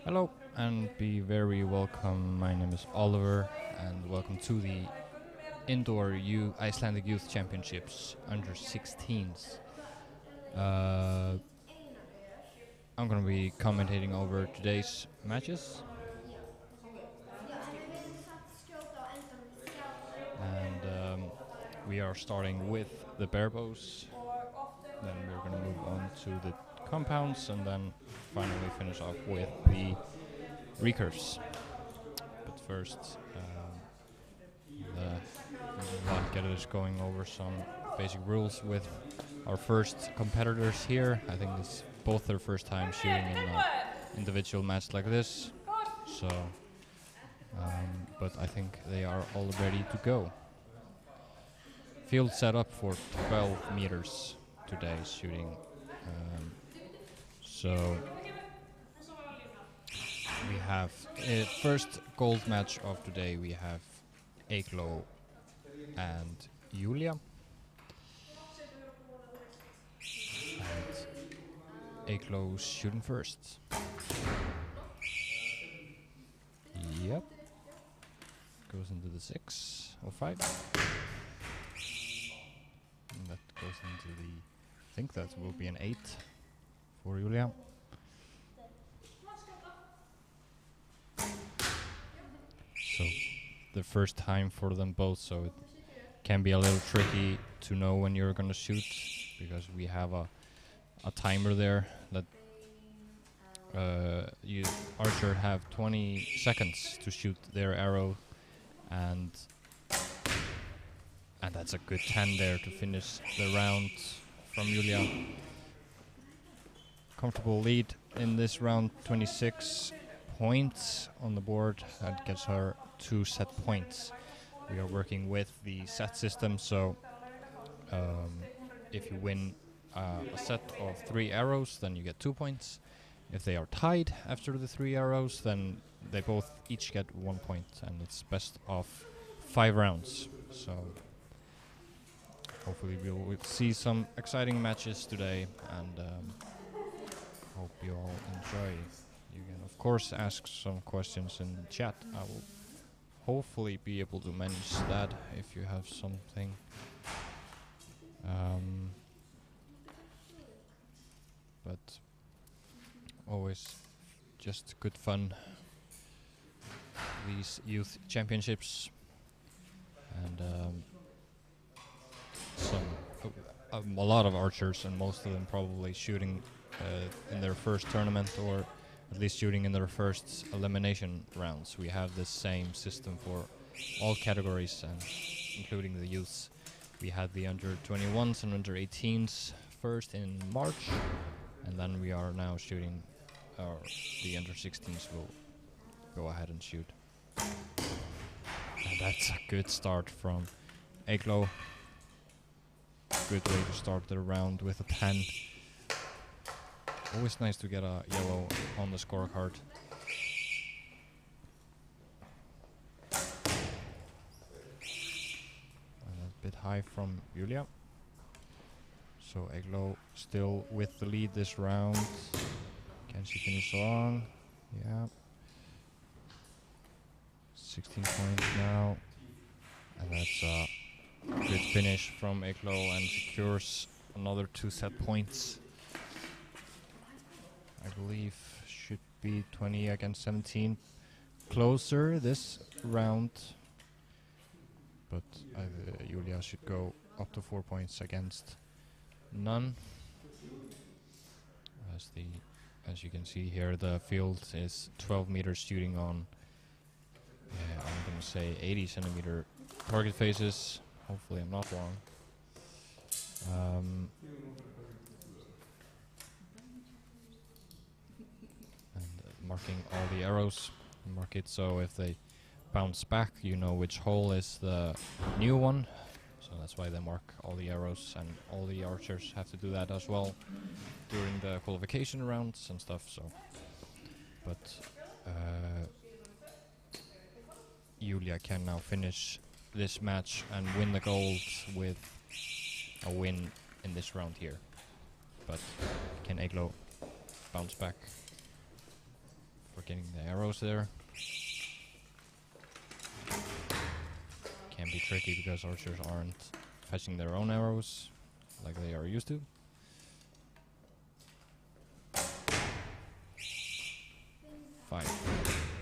Hello and be very welcome. My name is Oliver and welcome to the Indoor Icelandic Youth Championships under 16s. I'm going to be commentating over today's matches. And we are starting with the Barebows. Then we're going to move on to the compounds and then finally finish off with the Recurves. But first, we'll get us going over some basic rules with our first competitors here. I think it's both their first time shooting in an individual match like this. So, but I think they are all ready to go. Field set up for 12 meters today shooting. So we have first gold match of today. We have Eygló and Julia. And Eygló's shooting first. Yep. Goes into the 6 or 5. And that goes into the, I think that will be an 8 for Julia. So the first time for them both, so it can be a little tricky to know when you're gonna shoot because we have a timer there that archer have 20 seconds to shoot their arrow, and that's a good 10 there to finish the round from Julia. Comfortable lead in this round, 26 points on the board. That gets her 2 set points. We are working with the set system, so if you win a set of 3 arrows, then you get 2 points. If they are tied after the 3 arrows, then they both each get 1 point, and it's best of 5 rounds. So hopefully we'll see some exciting matches today, and hope you all enjoy. You can of course ask some questions in the chat. I will hopefully be able to manage that if you have something. But always just good fun, these youth championships, and a lot of archers, and most of them probably shooting in their first tournament, or at least shooting in their first elimination rounds. We have the same system for all categories, and including the youths. We had the under 21s and under 18s first in March, and then we are now shooting, the under 16s will go ahead and shoot. And that's a good start from Eygló. Good way to start the round with a 10. Always nice to get a yellow on the scorecard. And a bit high from Julia. So Eygló still with the lead this round. Can she finish long? Yeah. 16 points now. And that's a good finish from Eygló and secures another 2 set points. I believe should be 20 against 17. Closer this round. But Julia should go up to 4 points against none. As you can see here, the field is 12 meters shooting on, I'm going to say 80 centimeter target faces. Hopefully I'm not wrong. And marking all the arrows. Mark it so if they bounce back, you know which hole is the new one. So that's why they mark all the arrows, and all the archers have to do that as well during the qualification rounds and stuff. So, but Julia can now finish this match and win the gold with a win in this round here. But can Eygló bounce back for getting the arrows there. Can be tricky because archers aren't fetching their own arrows like they are used to. Five.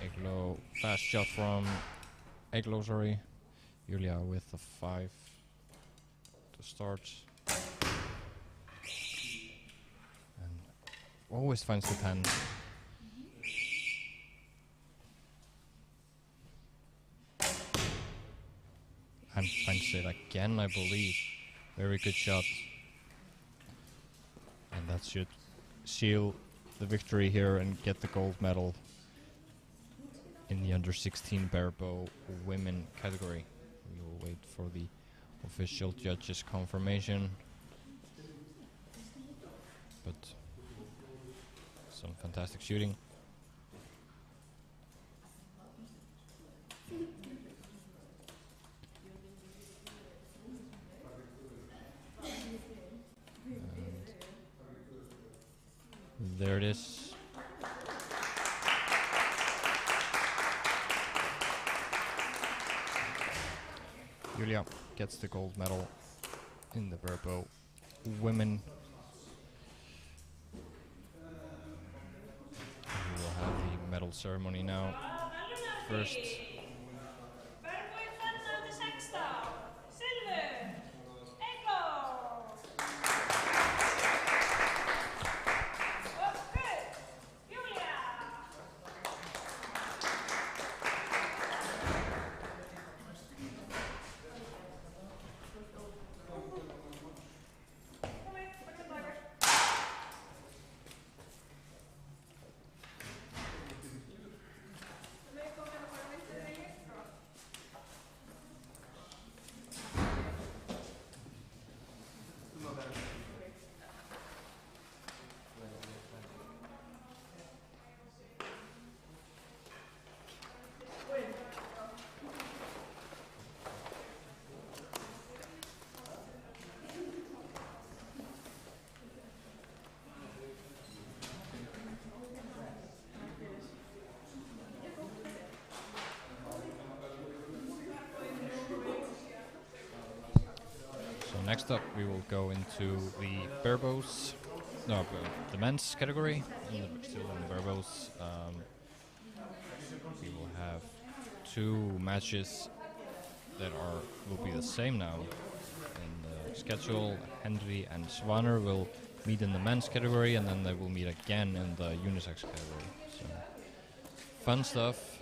Eglo, fast shot from Eglo, sorry. Julia with the 5 to start. And always finds the 10. And finds it again, I believe. Very good shot. And that should seal the victory here and get the gold medal in the under 16 Barebow women category. We will wait for the official judges' confirmation. But some fantastic shooting. And there it is. Julia gets the gold medal in the Barebow women. We will have the medal ceremony now. First, next up, we will go into the Barebows, the men's category. Still in the Barebows, we will have 2 matches that will be the same now in the schedule. Henry and Svaner will meet in the men's category, and then they will meet again in the unisex category. So, fun stuff.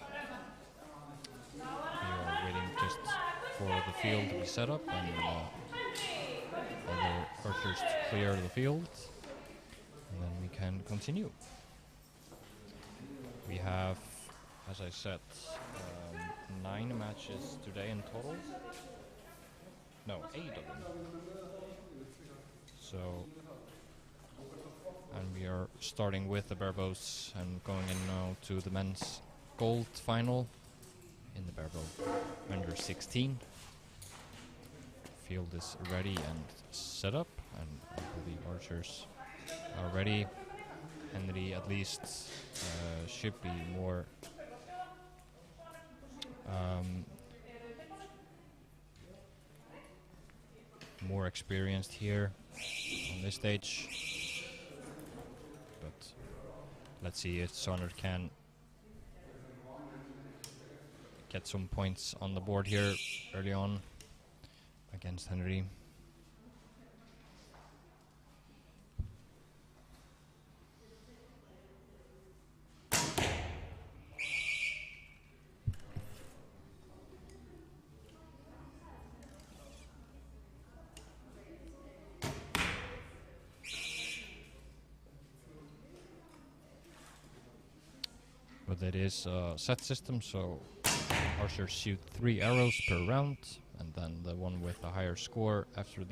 We are waiting just for the field to be set up and other archers to clear the field, and then we can continue. We have, as I said, 9 matches today in total. No, 8 of them. So, and we are starting with the Barebows and going in now to the men's gold final in the Barebow under 16. Field is ready and set up, and I believe archers are ready. Henry at least should be more experienced here on this stage, but let's see if Sonner can get some points on the board here early on against Henry. But it is a set system, so archers shoot 3 arrows per round, and then the one with a higher score after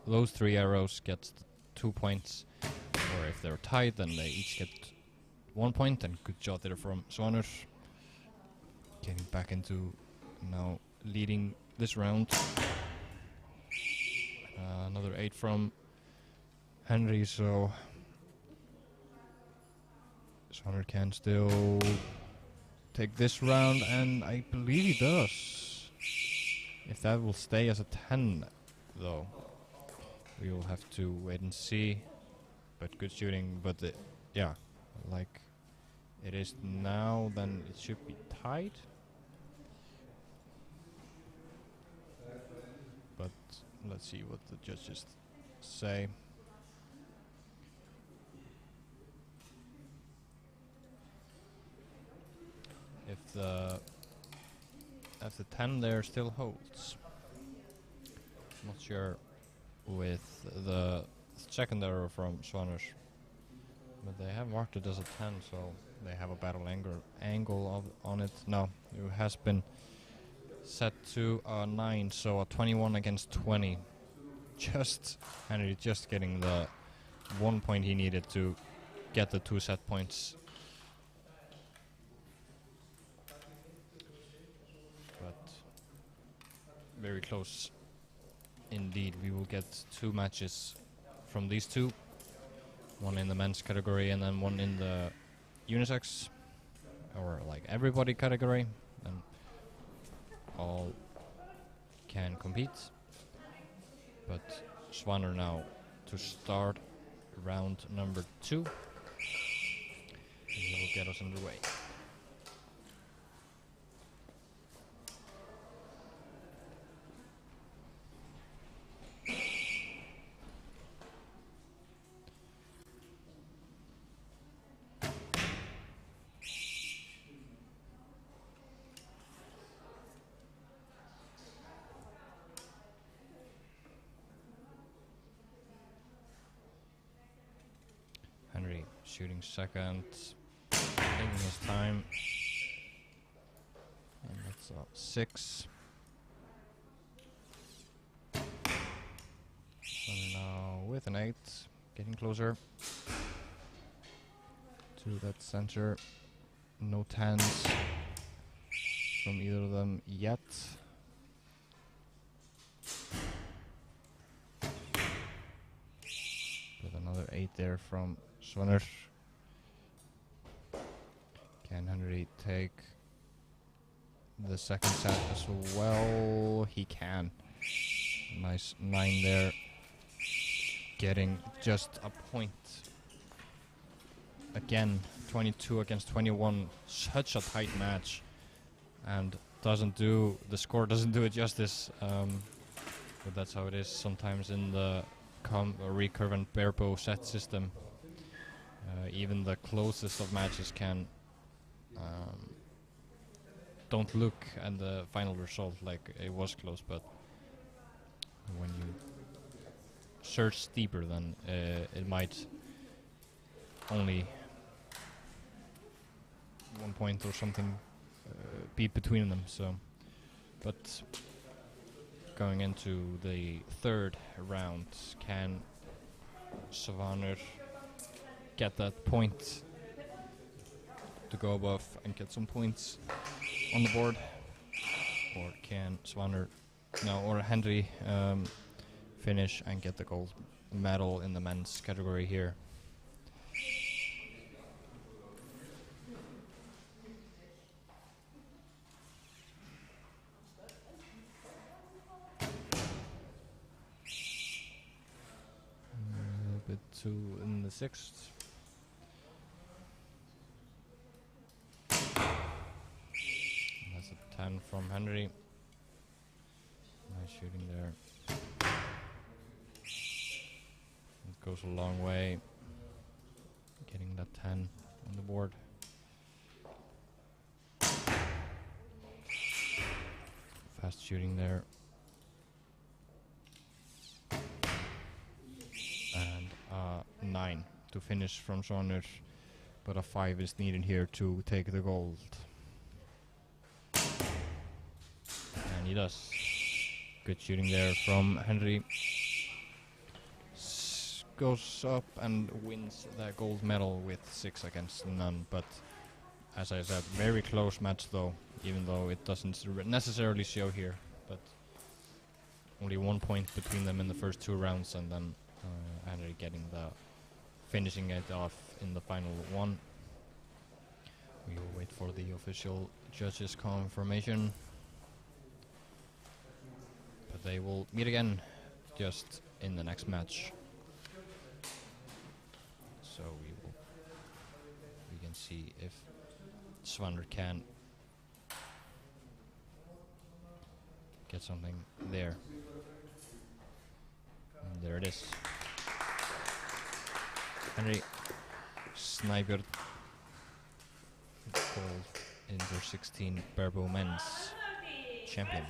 those 3 arrows gets 2 points. Or if they're tied, then they each get 1 point. And good job there from Svaner, getting back into now leading this round. Another 8 from Henry, so Svanur can still take this round, and I believe he does. If that will stay as a 10, though, we will have to wait and see. But good shooting, but yeah, like it is now, then it should be tied. But let's see what the judges say. If the 10 there still holds. Not sure with the second arrow from Svanur, but they have marked it as a 10, so they have a battle angle on it. No, it has been set to a 9, so a 21 against 20. Henry just getting the 1 point he needed to get the 2 set points. But very close indeed. We will get 2 matches from these two. One in the men's category and then one in the unisex, or like everybody category. And all can compete. But Svanur now to start round number 2. And he will get us underway. Henry shooting second, taking his time, and that's a 6. So now with an 8, getting closer to that center. No 10s from either of them yet. But another 8 there from Svanur. Can Henry take the second set as well? He can. Nice 9 there. Getting just a point. Again, 22 against 21. Such a tight match. And the score doesn't do it justice. But that's how it is sometimes in the Recurve and Barebow set system. Even the closest of matches don't look at the final result like it was close, but when you search deeper, then it might only 1 point or something be between them. So, but going into the third round, can Svanur get that point to go above and get some points on the board, or can Henry finish and get the gold medal in the men's category here? A little bit too in the 6th. That's a 10 from Henry. Nice shooting there. It goes a long way, getting that 10 on the board. Fast shooting there. And 9 to finish from Svanur, but a 5 is needed here to take the gold. And he does. Good shooting there from Henry. Goes up and wins that gold medal with 6 against none. But as I said, very close match though, even though it doesn't necessarily show here. But only 1 point between them in the first 2 rounds, and then Henry finishing it off in the final one. We will wait for the official judges' confirmation. But they will meet again just in the next match. So we can see if Svanur can get something there. And there it is. Henry Snæbjörn, called under 16 Barebow men's champion.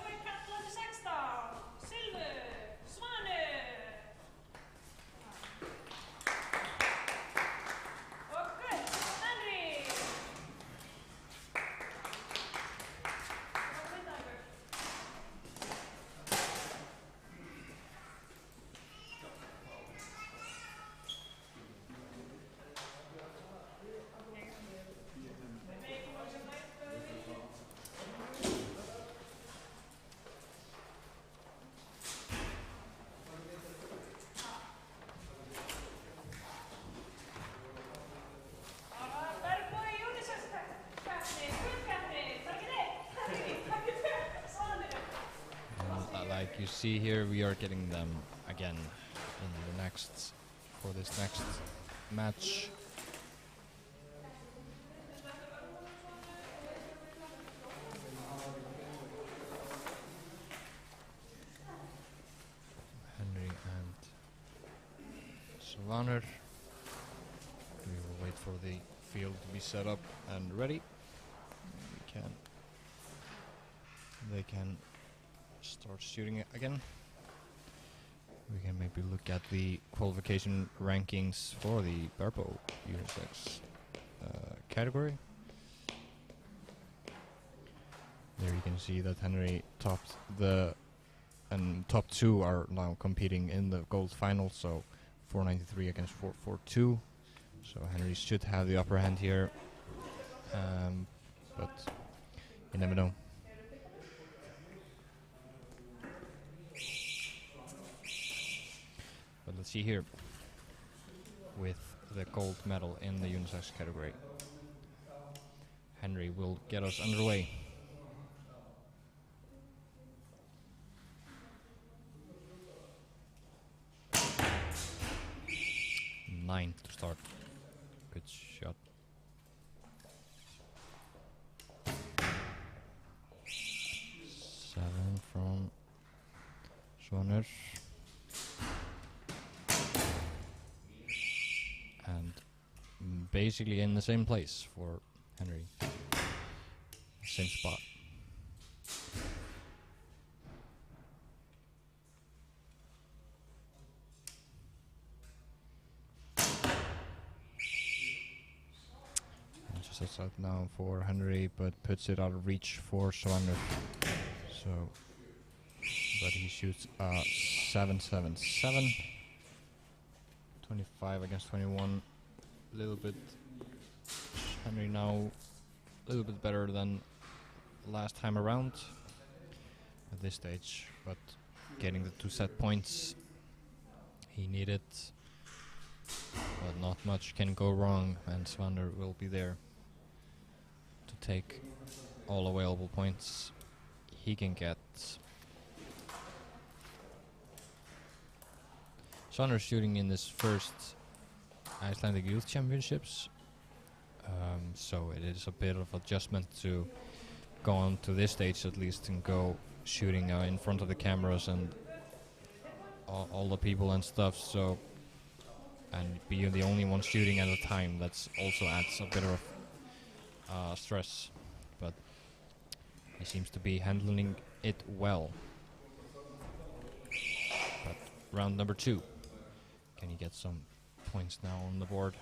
Like you see here, we are getting them again in the next, for this next match. Henry and Svanur. We will wait for the field to be set up and ready. They can start shooting it again. We can maybe look at the qualification rankings for the Barebow unisex category. There you can see that Henry topped and top two are now competing in the gold final, so 493 against 442. So Henry should have the upper hand here, but you never know. But let's see here with the gold medal in the unisex category. Henry will get us underway. 9 to start. Good shot. Seven from Svanur. And basically in the same place for Henry. Same spot. Just outside now for Henry, but puts it out of reach for Svanur. So, but he shoots 7-7-7. 25 against 21. A little bit. Henry now a little bit better than last time around at this stage, but getting the 2 set points he needed. But not much can go wrong, and Svanur will be there to take all available points he can get. Svanur shooting in this first Icelandic Youth Championships, so it is a bit of adjustment to go on to this stage at least and go shooting in front of the cameras and all the people and stuff. So, and being the only one shooting at a time, that's also adds a bit of stress. But he seems to be handling it well. But round number 2. Can he get some points now on the board?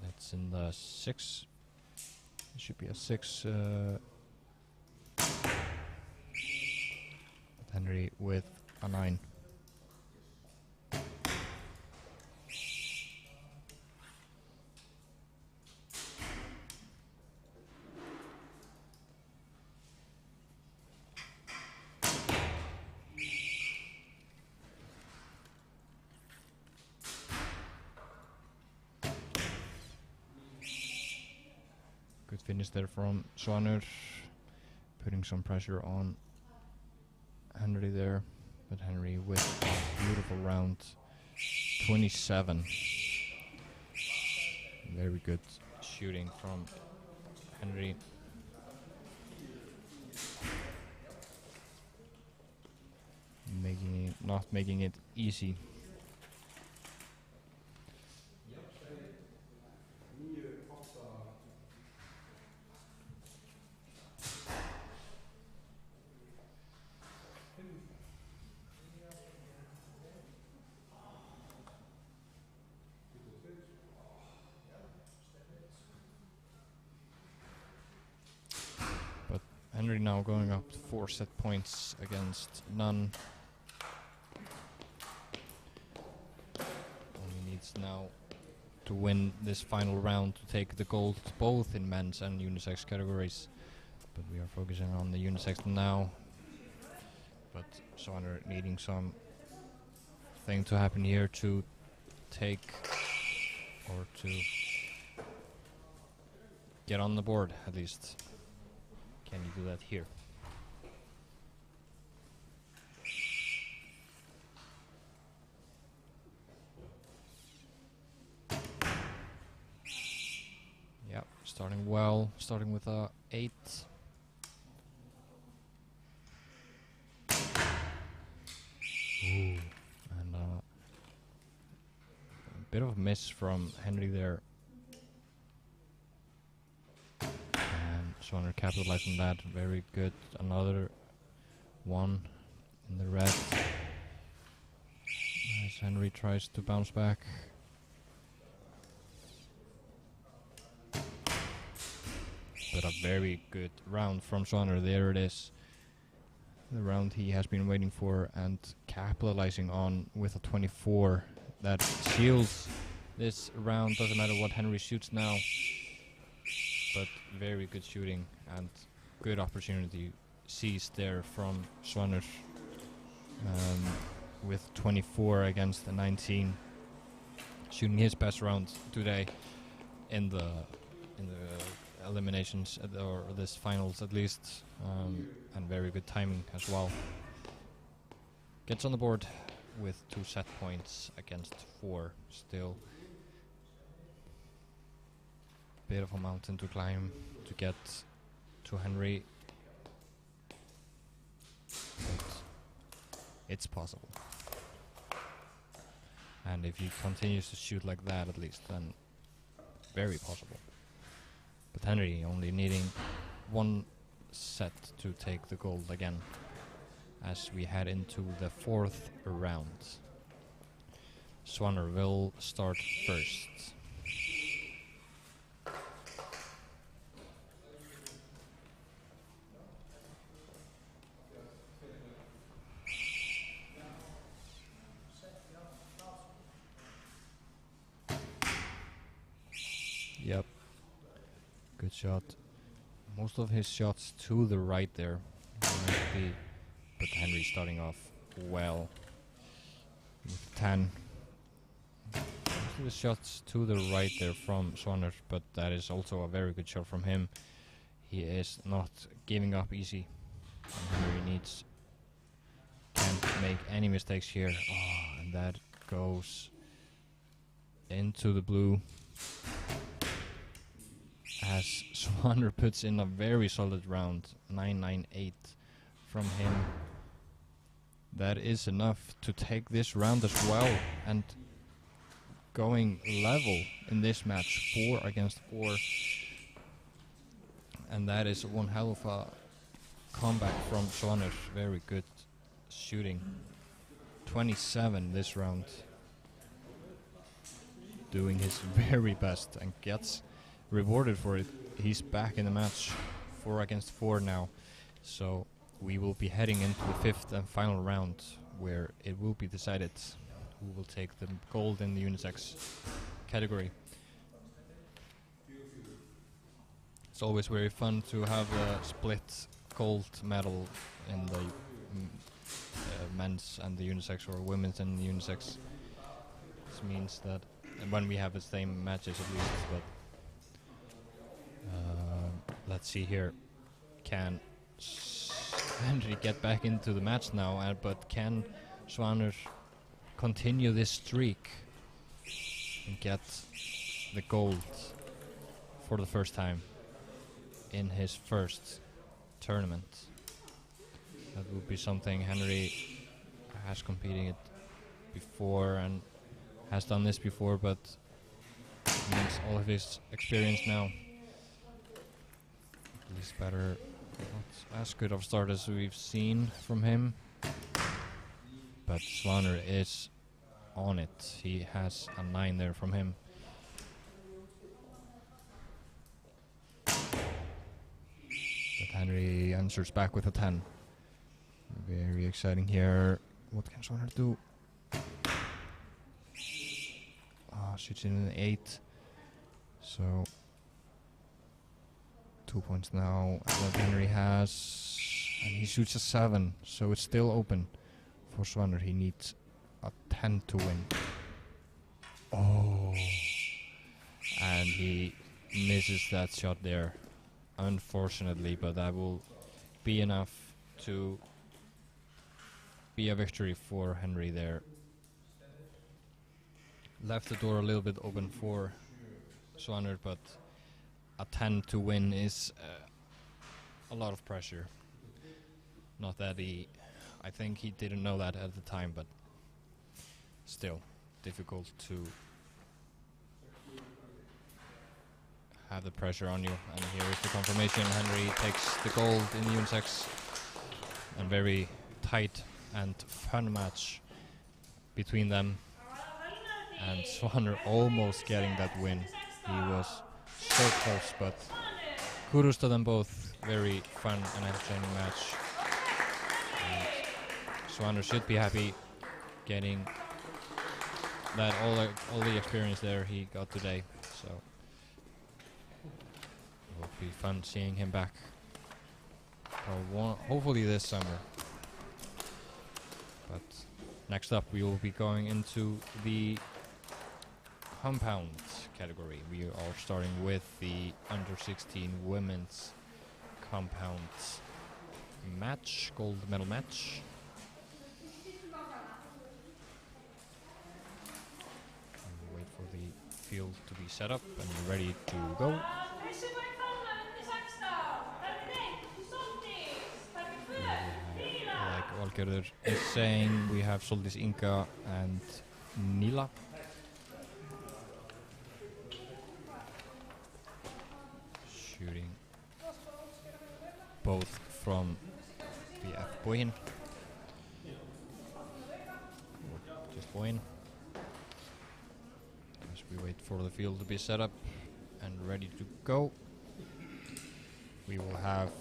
It's in the 6. It should be a 6. Henry with a 9. Good finish there from Svanur, putting some pressure on Henry there, but Henry with a beautiful round 27. Very good shooting from Henry. Not making it easy. But Henry now going up 4 set points against none. Now to win this final round to take the gold both in men's and unisex categories, but we are focusing on the unisex now. But Svanur needing some thing to happen here to take or to get on the board at least. Can you do that here? Starting well, starting with a 8. Ooh. And a bit of a miss from Henry there. And Svanur capitalized on that. Very good. Another one in the red. As Henry tries to bounce back. But a very good round from Svanur. There it is. The round he has been waiting for and capitalizing on with a 24. That seals this round. Doesn't matter what Henry shoots now. But very good shooting and good opportunity seized there from Svanur. With 24 against the 19. Shooting his best round today in the eliminations or this finals at least, and very good timing as well. Gets on the board with 2 set points against 4 still. Bit of a mountain to climb to get to Henry, but it's possible. And if he continues to shoot like that at least, then very possible. But Henry only needing 1 set to take the gold again as we head into the 4th round. Svanur will start first. Yep. Good shot. Most of his shots to the right there. But Henry starting off well with 10. Most of the shots to the right there from Svanur, but that is also a very good shot from him. He is not giving up easy. And Henry can't make any mistakes here. Oh, and that goes into the blue. As Svanur puts in a very solid round, 9-9-8 from him. That is enough to take this round as well, and going level in this match, 4 against 4. And that is one hell of a comeback from Svanur. Very good shooting. 27 this round. Doing his very best and gets rewarded for it. He's back in the match, 4 against 4 now. So we will be heading into the 5th and final round, where it will be decided who will take the gold in the unisex category. It's always very fun to have a split gold medal in the men's and the unisex, or women's and the unisex. This means that when we have the same matches at least, but let's see here. Can Henry get back into the match now? But can Svanur continue this streak and get the gold for the first time in his first tournament? That would be something. Henry has competed it before and has done this before, but needs all of his experience now. At least better, not as good of a start as we've seen from him, but Svanur is on it. He has a 9 there from him. But Henry answers back with a 10. Very exciting here. What can Svanur do? Shoots in an 8. So 2 points now that Henry has. And he shoots a 7. So it's still open for Svanur. He needs a 10 to win. Oh. And he misses that shot there, unfortunately, but that will be enough to be a victory for Henry there. Left the door a little bit open for Svanur, but a 10 to win is a lot of pressure. Not that I think he didn't know that at the time, but still difficult to have the pressure on you. And here is the confirmation. Henry takes the gold in the unisex, and very tight and fun match between them. And Svanur almost getting that win. He was so close, but kudos to them both. Very fun and entertaining match. And Svanur should be happy getting that all the experience there he got today. So it will be fun seeing him back. Hopefully this summer. But next up we will be going into the compound category. We are starting with the under 16 women's compound match, gold medal match. And wait for the field to be set up and ready to go. Like Valgerður is saying, we have Soldis Inga and Nila. Shooting both from the F Boyin. Just Boyin. As we wait for the field to be set up and ready to go. We will have,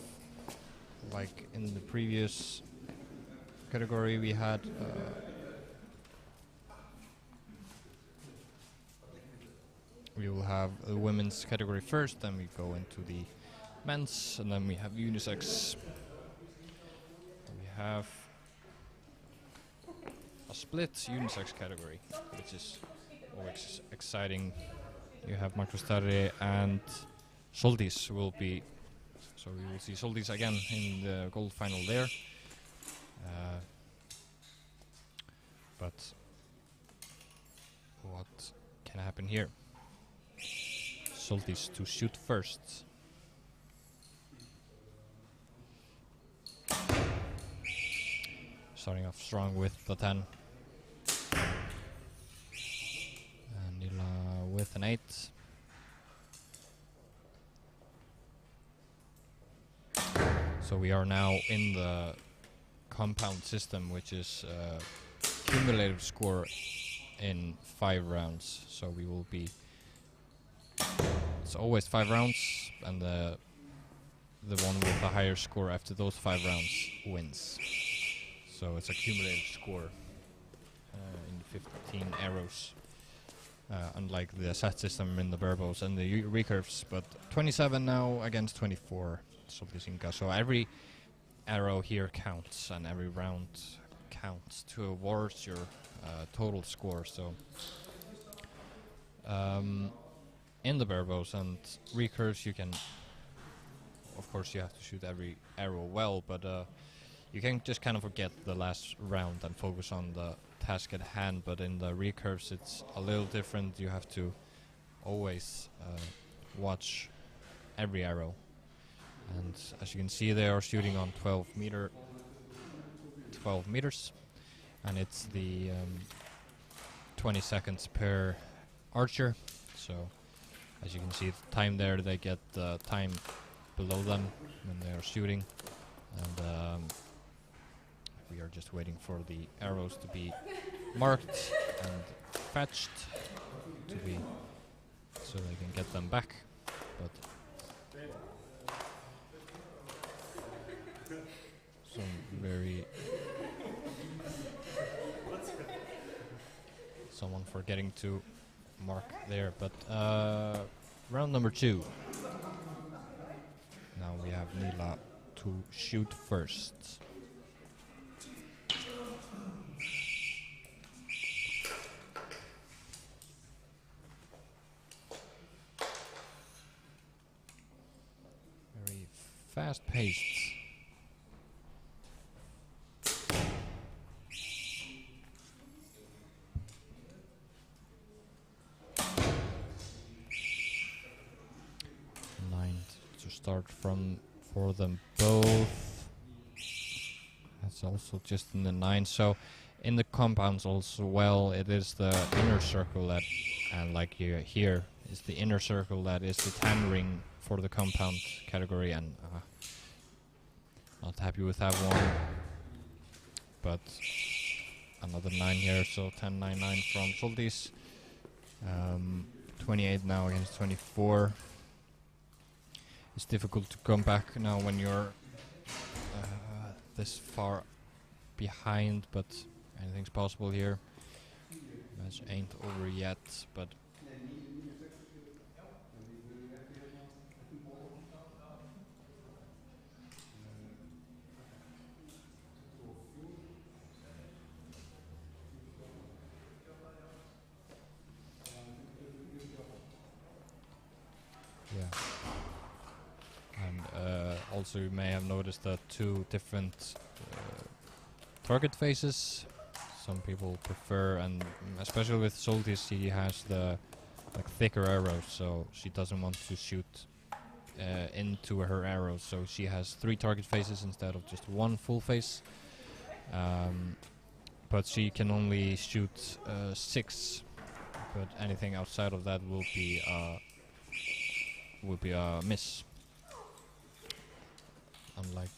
like in the previous category, we had we will have the women's category first, then we go into the men's, and then we have unisex. We have a split unisex category, which is always exciting. You have Marcus Tarri and Soldis will be, so we will see Soldis again in the gold final there. But what can happen here? Soldis to shoot first. Starting off strong with the 10. And Nila with an 8. So we are now in the compound system, which is cumulative score in 5 rounds. So we will be, it's always 5 rounds, and the one with the higher score after those 5 rounds wins. So it's a cumulative score in 15 arrows, unlike the set system in the Barebows and the Recurves. But 27 now against 24. So every arrow here counts, and every round counts towards your total score. So in the Barebows and Recurves, you can of course you have to shoot every arrow well, but you can just kind of forget the last round and focus on the task at hand. But in the recurves it's a little different. You have to always watch every arrow, and as you can see they are shooting on 12 meters, and it's the 20 seconds per archer. So as you can see the time there, they get the time below them when they are shooting, and we are just waiting for the arrows to be marked and fetched to be so they can get them back. But some very someone forgetting to mark there. But round number 2. Now we have Nila to shoot first. Very fast-paced. Start from for them both. That's also just in the 9. So in the compounds also, well, it is the inner circle that, and like here is the inner circle that is the hammering for the compound category, and not happy with that one. But another 9 here, so 10-9-9 from Soltis. 28 now against 24. It's difficult to come back now when you're this far behind, but anything's possible here. Match ain't over yet, but yeah. Also, you may have noticed that 2 different target faces. Some people prefer, and especially with Soltis, he has the thicker arrows, so she doesn't want to shoot into her arrows. So she has 3 target faces instead of just 1 full face. But she can only shoot 6. But anything outside of that will be a miss. Unlike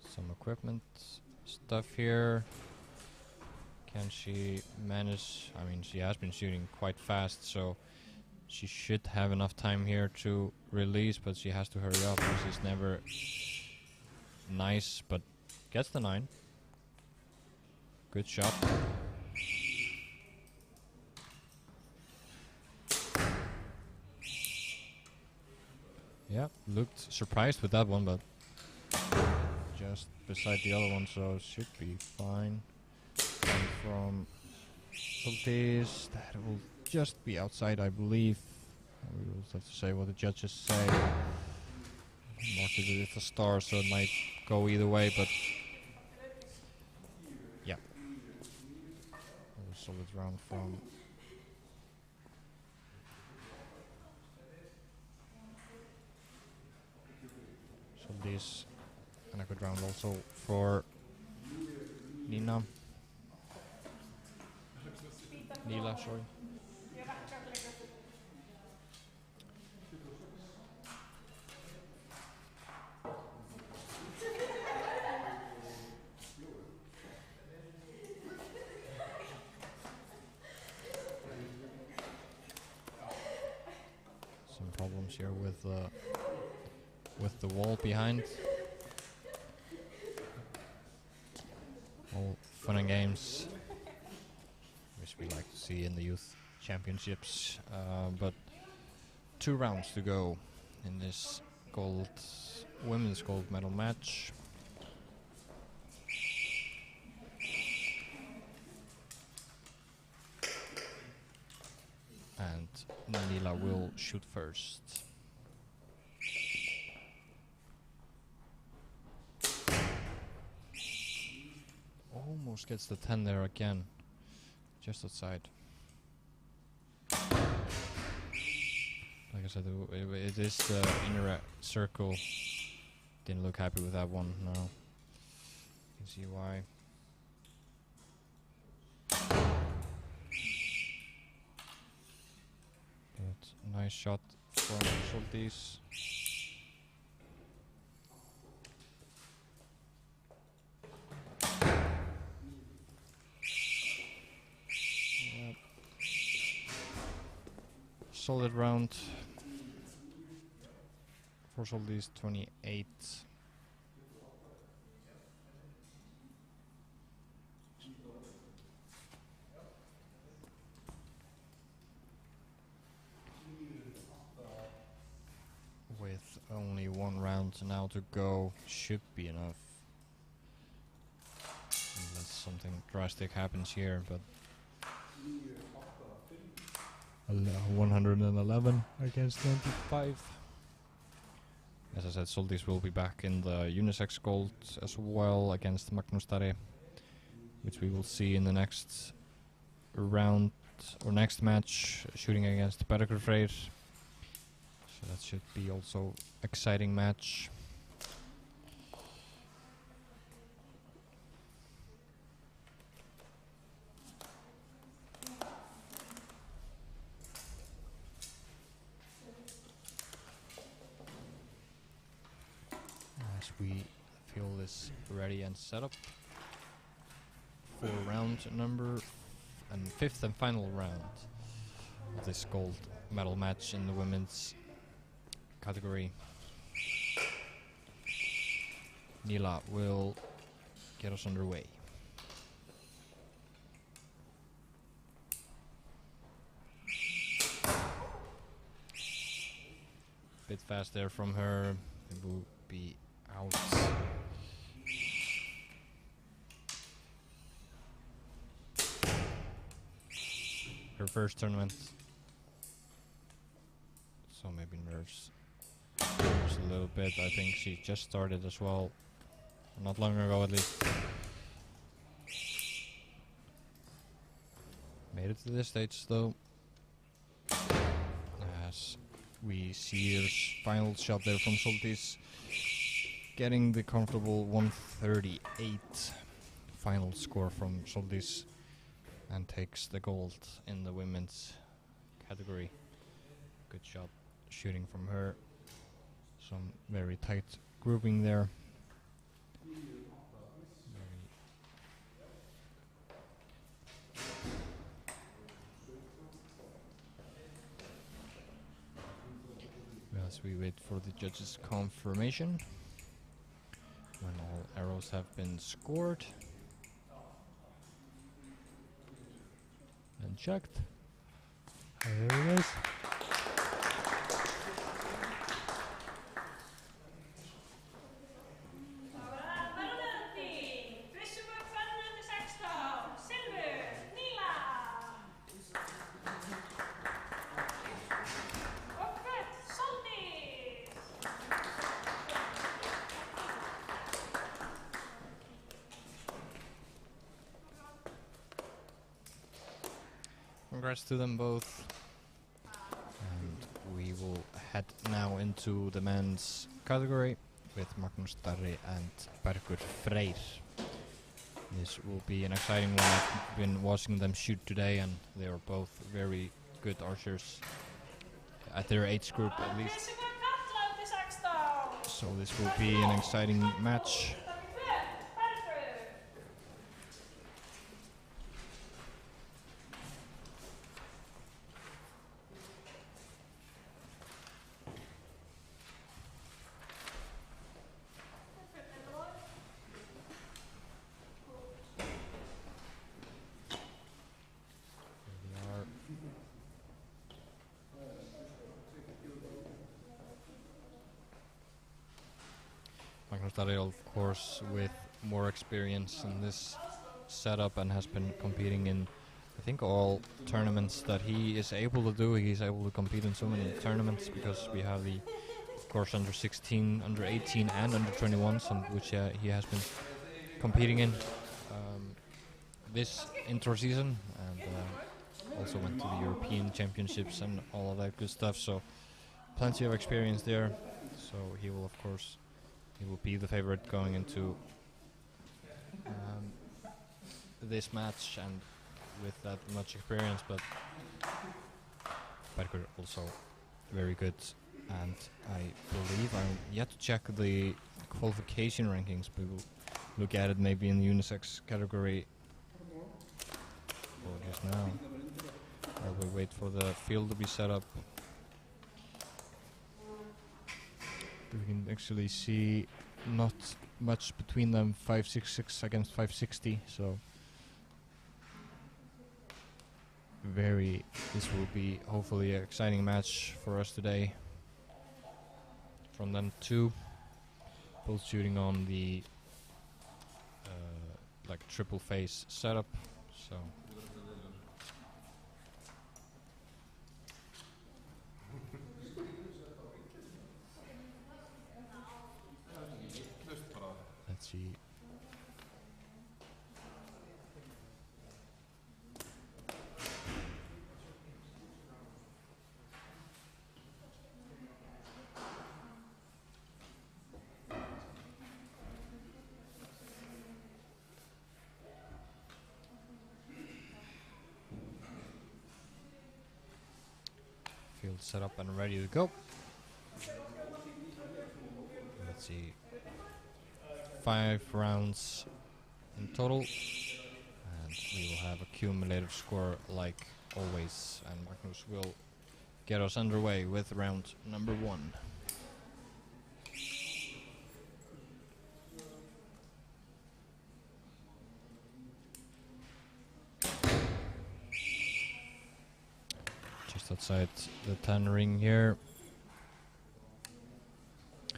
some equipment stuff here. Can she manage? I mean, she has been shooting quite fast, so she should have enough time here to release, but she has to hurry up, which is never nice, but gets the 9. Good shot. Yeah, looked surprised with that one, but just beside the other one, so should be fine. And from Soltis, that will just be outside, I believe. We will have to say what the judges say. Marked it with a star, so it might go either way, but yeah. A solid round from Soltis, and a good round also for Nila, sorry. Some problems here with the wall behind. All fun and games, which we like to see in the youth championships. But 2 rounds to go in this women's gold medal match. Nila will shoot first. Almost gets the 10 there again. Just outside. Like I said, it is the inner circle. Didn't look happy with that one, no. You can see why. But nice shot from Soltis. Yep. Solid round for Soltis, 28. With only one round now to go, should be enough. Unless something drastic happens here, but 111 against 25. As I said, Soltis will be back in the unisex gold as well against Magnus Darri, which we will see in the next round or next match, shooting against Recurve. So that should be also exciting match. As we feel this ready and set up for round number and fifth and final round of this gold medal match in the women's category. Nila will get us underway. Bit fast there from her. It will be out. Her first tournament. So maybe nerves a little bit. I think she just started as well, not long ago at least. Made it to this stage though, as we see her final shot there from Soltis, getting the comfortable 138 final score from Soltis, and takes the gold in the women's category. Good shot shooting from her. Some very tight grouping there. As we wait for the judges' confirmation, when all arrows have been scored and checked. There it is. Congrats to them both. And we will head now into the men's category with Magnus Darri and Bergur Freyr. This will be an exciting one. I've been watching them shoot today, and they are both very good archers at their age group at least. So this will be an exciting match. Magnus Darri, of course, with more experience in this setup and has been competing in I think all tournaments that he is able to do, he's able to compete in so many tournaments because we have the, of course, under 16, under 18, and under 21s, which he has been competing in this indoor season, and also went to the European Championships and all of that good stuff. So plenty of experience there. So he will, of course, he will be the favorite going into this match, and with that much experience, but Bergur also very good. And I believe, I'm yet to check the qualification rankings, but we'll look at it maybe in the unisex category or just now. While we wait for the field to be set up, we can actually see not much between them. 566 against 560, so this will be hopefully an exciting match for us today. From them two, both shooting on the like triple face setup, so let's see. Field set up and ready to go. Let's see. 5 rounds in total, and we will have a cumulative score like always, and Magnus will get us underway with round number 1. Just outside the 10 ring here.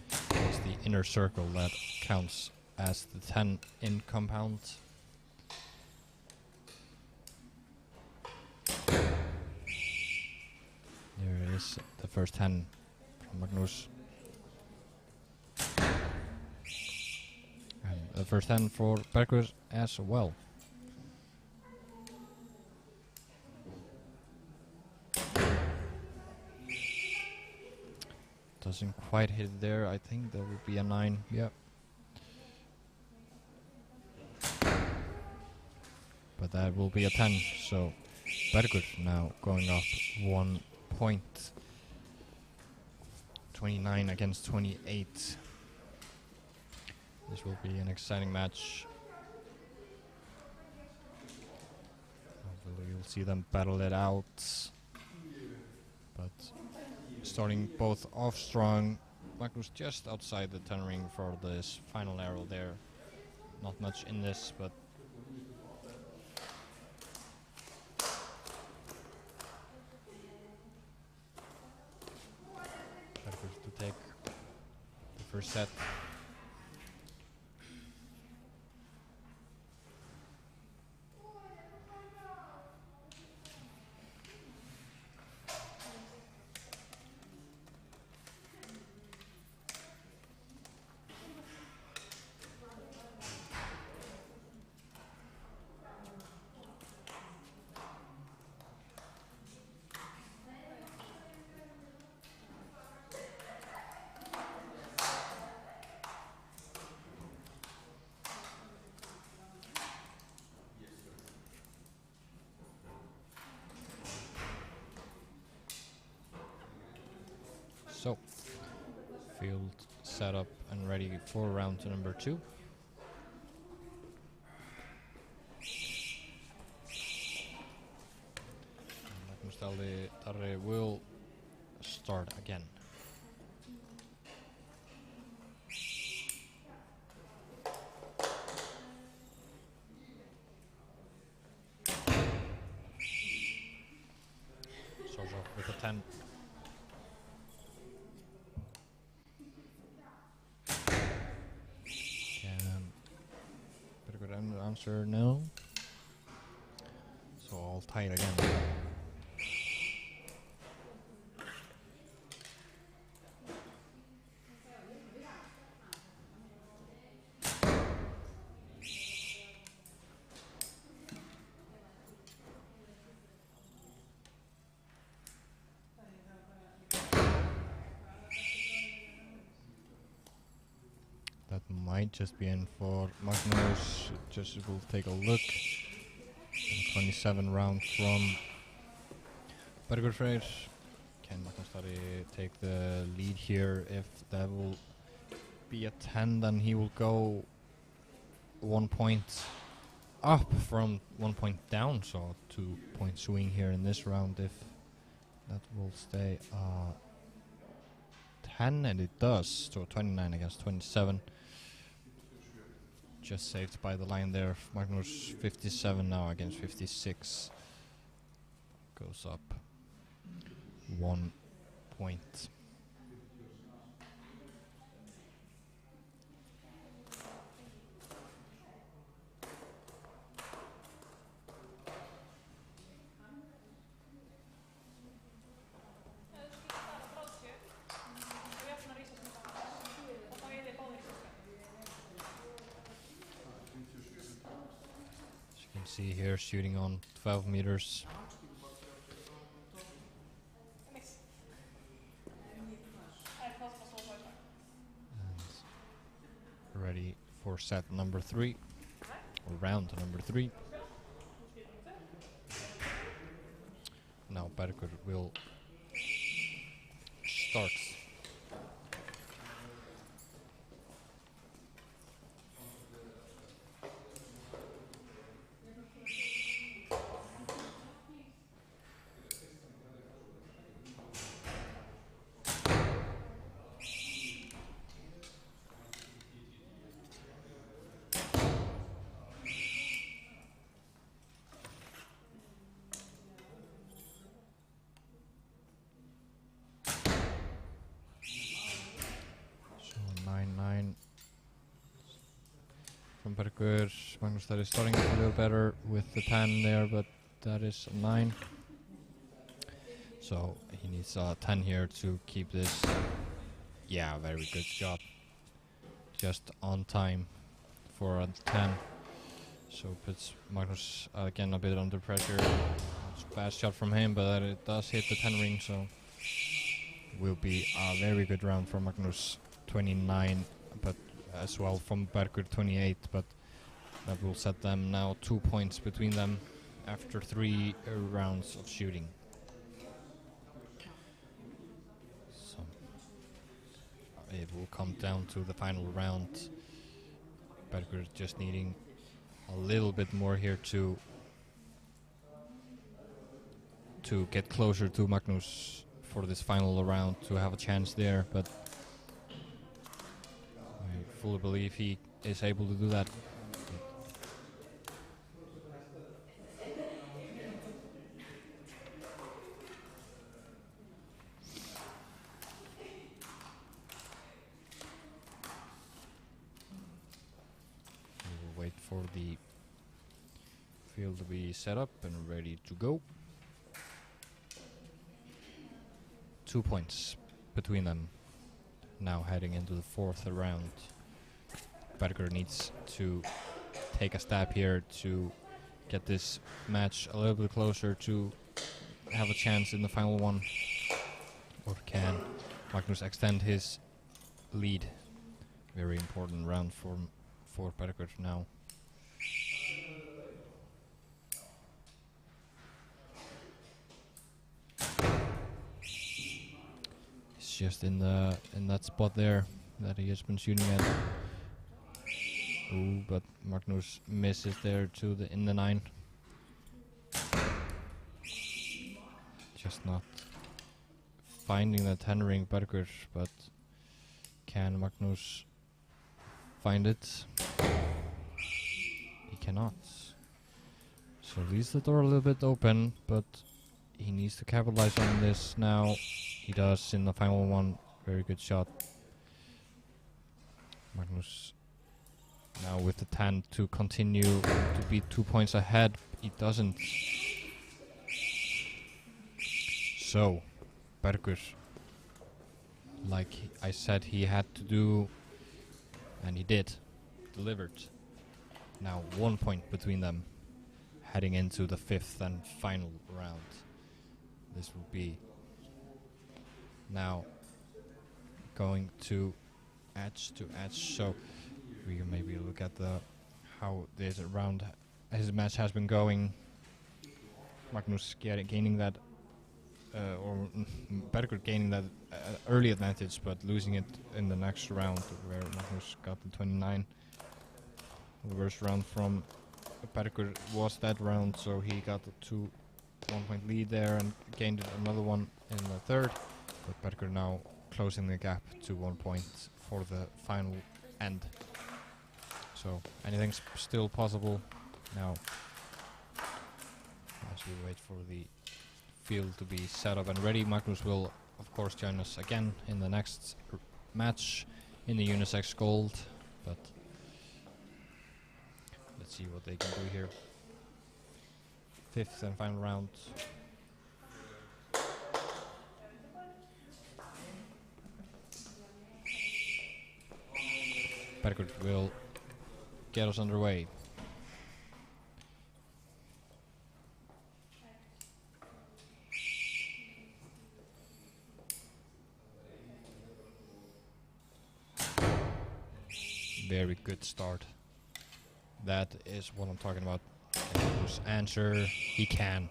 It's the inner circle that counts as the 10 in compound. There it is, the first 10 from Magnus. And the first 10 for Bergur as well. Doesn't quite hit it there. I think that would be a 9. Yep. But that will be a 10. So Bergur now going up 1 point. 29 against 28. This will be an exciting match. Hopefully you'll see them battle it out. But starting both off strong. Magnus just outside the 10 ring for this final arrow there. Not much in this, but Bergur to take the first set. So, field set up and ready for round number 2. Magnus Darri will start again. Starts off with a 10. Answer no. So all tight again. That might just be in for Magnus. Just we'll take a look. 27 round from Bergur Freyr. Can Magnus take the lead here? If that will be a 10, then he will go 1 point up from 1 point down, so 2 point swing here in this round. If that will stay 10, and it does, so 29 against 27. Just saved by the line there. Magnus 57 now against 56. Goes up 1 point. See here, shooting on 12 meters. And ready for set number 3, or round number 3. Now Bergur will start. From Bergur. Magnus that is starting a little better with the 10 there, but that is a 9. So he needs a 10 here to keep this. Yeah, very good job. Just on time for a 10. So puts Magnus again a bit under pressure. It's a fast shot from him, but it does hit the 10 ring, so will be a very good round for Magnus. 29, but as well from Bergur 28, but that will set them now 2 points between them after 3 rounds of shooting. So it will come down to the final round. Bergur just needing a little bit more here to get closer to Magnus for this final round to have a chance there, but I fully believe he is able to do that. We will wait for the field to be set up and ready to go. 2 points between them. Now heading into the 4th round. Bergur needs to take a step here to get this match a little bit closer to have a chance in the final one. Or can Magnus extend his lead? Very important round for Bergur now. He's just in that spot there that he has been shooting at. Ooh, but Magnus misses there to in the 9. Just not finding the 10 ring Bergur, but can Magnus find it? He cannot. So leaves the door a little bit open, but he needs to capitalize on this now. He does in the final one. Very good shot. Magnus now with the 10 to continue to be 2 points ahead. He doesn't. So, Bergur, like I said he had to do, and he did, delivered. Now 1 point between them, heading into the 5th and final round. This will be now going to edge, so we can maybe look at how this round, his match has been going. Magnus gaining that, or Bergur gaining that early advantage, but losing it in the next round, where Magnus got the 29. The worst round from Bergur was that round, so he got the 1 point lead there and gained another one in the 3rd. But Bergur now closing the gap to 1 point for the final end. So anything's still possible now, as we wait for the field to be set up and ready. Magnus will of course join us again in the next match in the unisex gold, but let's see what they can do here. 5th and final round. Bergur will get us underway. Very good start. That is what I'm talking about. Bergur's answer, he can.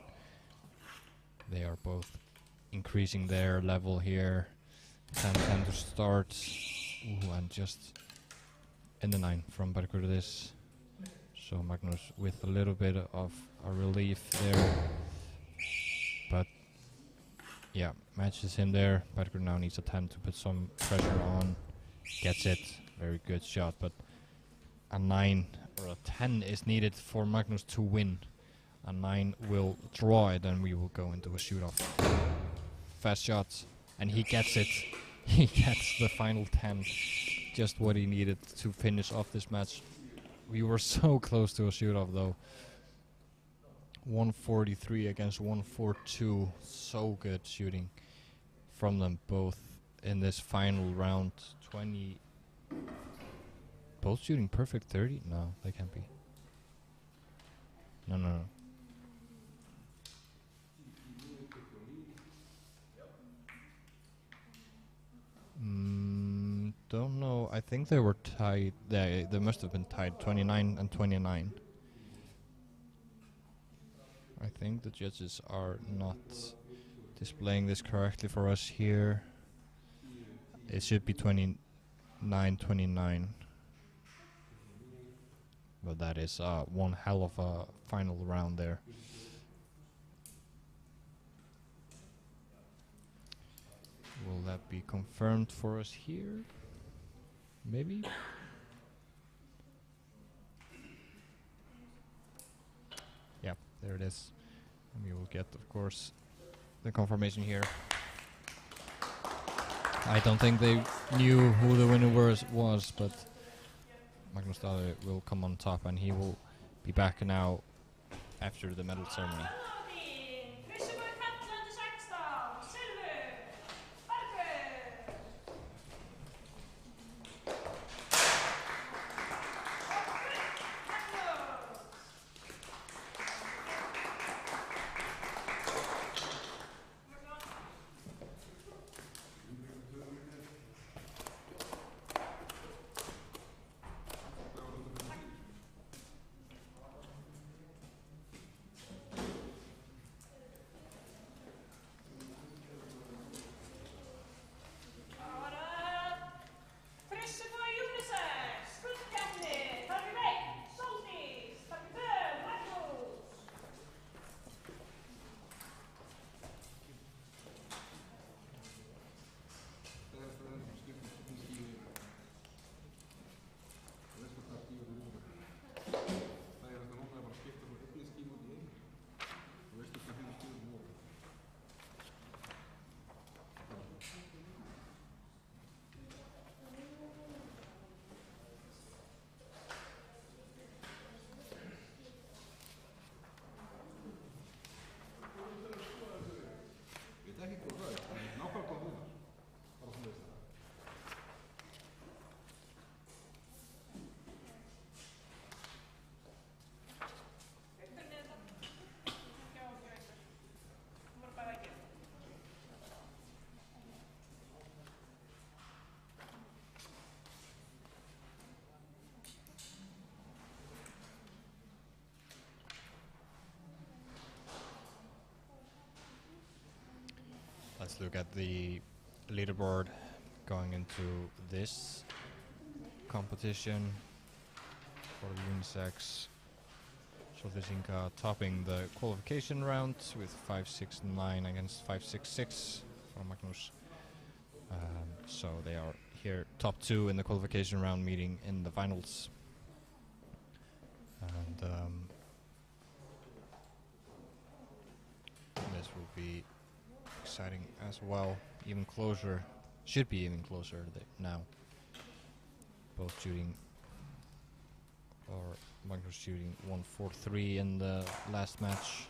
They are both increasing their level here. 10-10 to start. Ooh, and just in the 9 from Bergur this. So Magnus with a little bit of a relief there. But yeah, matches him there. Bergur now needs a 10 to put some pressure on. Gets it. Very good shot, but a 9 or a 10 is needed for Magnus to win. A 9 will draw it, and we will go into a shoot-off. Fast shots, and he gets it. He gets the final 10. Just what he needed to finish off this match. We were so close to a shoot-off, though. 143 against 142. So good shooting from them both in this final round. 20. Both shooting perfect 30? No, they can't be. No. Don't know. I think they were tied. They must have been tied. 29 and 29. I think the judges are not displaying this correctly for us here. It should be 29-29. But that is one hell of a final round there. Will that be confirmed for us here? Maybe? Yeah, there it is. And we will get, of course, the confirmation here. I don't think they knew who the winner was, but Magnus Dahle will come on top, and he will be back now after the medal ceremony. Let's look at the leaderboard going into this competition for the unisex. Soldisinka topping the qualification round with 5.69 against 5.66 for Magnus. So they are here top 2 in the qualification round, meeting in the finals. And this will be exciting as well. Even closer, should be even closer now. Both shooting, or Magnus shooting 143 in the last match.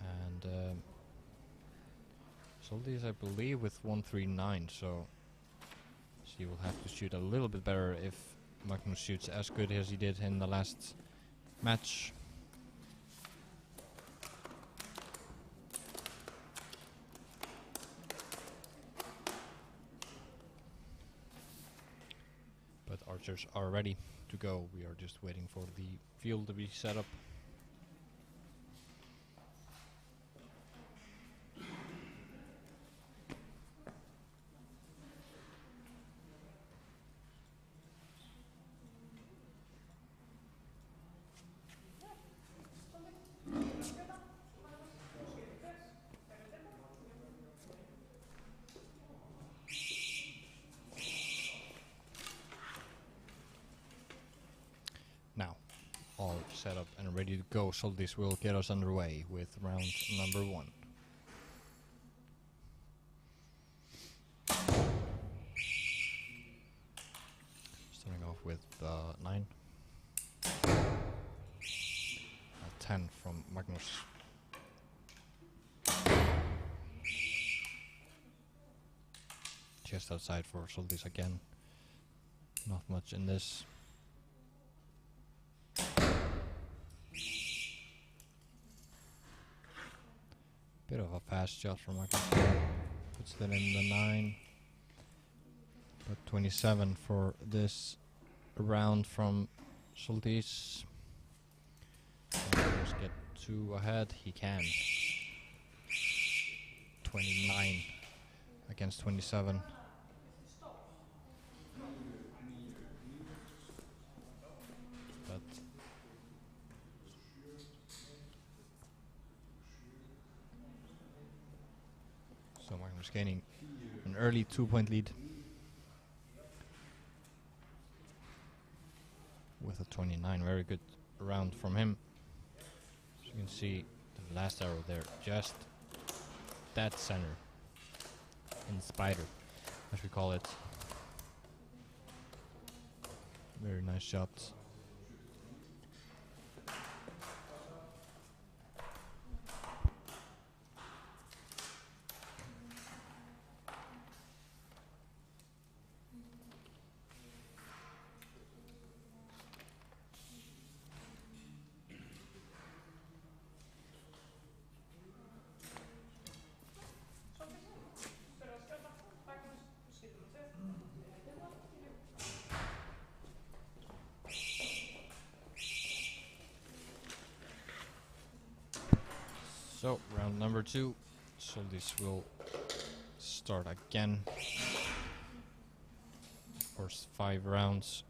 And Soldis, I believe, with 139, so she will have to shoot a little bit better if Magnus shoots as good as he did in the last match. But archers are ready to go. We are just waiting for the field to be set up. Now, all set up and ready to go, so this will get us underway with round number 1. Starting off with 9. A 10 from Magnus. Just outside for Soldis again. Not much in this. Bit of a fast shot from Magnus. Puts that in the 9. But 27 for this round from Soldis. Magnus get 2 ahead. He can. 29 against 27. But so Magnus gaining an early 2-point lead with a 29. Very good round from him. As you can see, the last arrow there, just that center in spider, as we call it. Very nice shots. So, round number 2. So this will start again. Of course, 5 rounds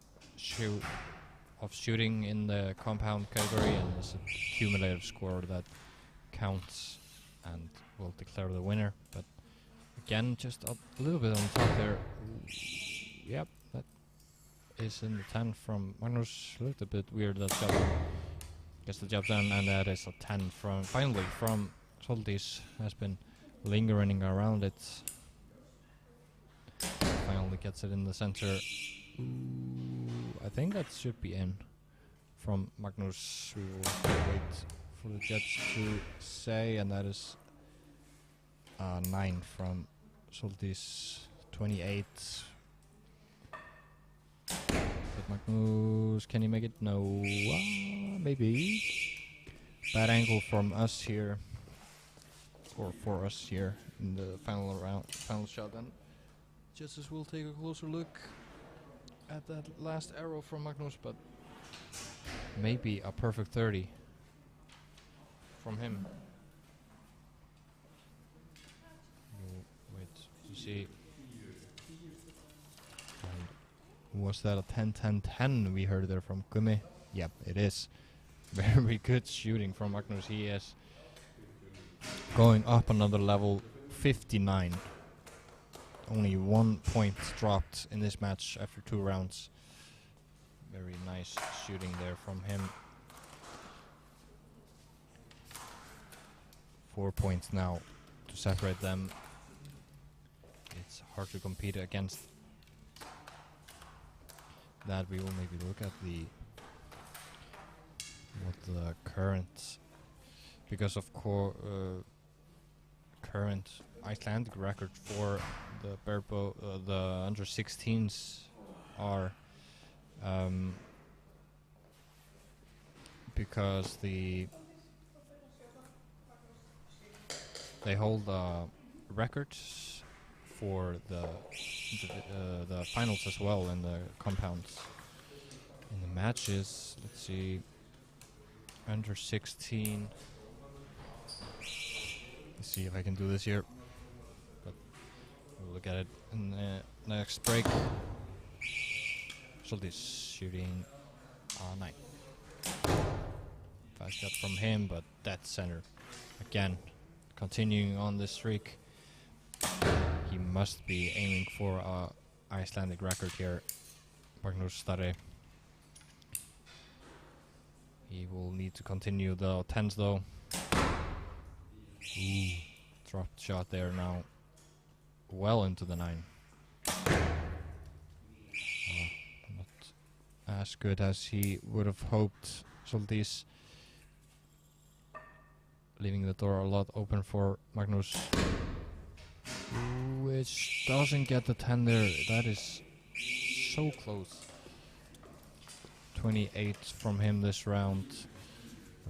of shooting in the compound category, and there's a cumulative score that counts and will declare the winner. But again, just a little bit on top there. Yep, that is in the 10 from Magnus. Looked a bit weird, that job. Gets the job done, and that is a 10 from finally from Soldis. Has been lingering around it. Finally gets it in the center. Ooh, I think that should be in from Magnus. We will wait for the judge to say, and that is 9 from Soldis. 28. But Magnus, can he make it? No. Maybe. Bad angle from us here. Or for us here in the final round, final shot. And judges will take a closer look at that last arrow from Magnus, but maybe a perfect 30 from him. We'll wait to see. And was that a 10-10-10 we heard there from Gummi? Yep, it is. Very good shooting from Magnus. He is going up another level, 59. Only 1 point dropped in this match after 2 rounds. Very nice shooting there from him. 4 points now to separate them. It's hard to compete against that. We will maybe look at what the current, because of current Icelandic record for the Barebow, the under 16s are, because they hold records for the finals as well in the compounds. In the matches, let's see, under 16. Let's see if I can do this here. But we'll look at it in the next break. So this shooting 9. Fast shot from him, but dead center. Again, continuing on this streak. He must be aiming for a Icelandic record here, Magnus Starri. He will need to continue the 10s though. Ooh, dropped shot there now. Well into the 9. Not as good as he would have hoped. Soltis leaving the door a lot open for Magnus. Which doesn't get the 10 there. That is so close. 28 from him this round.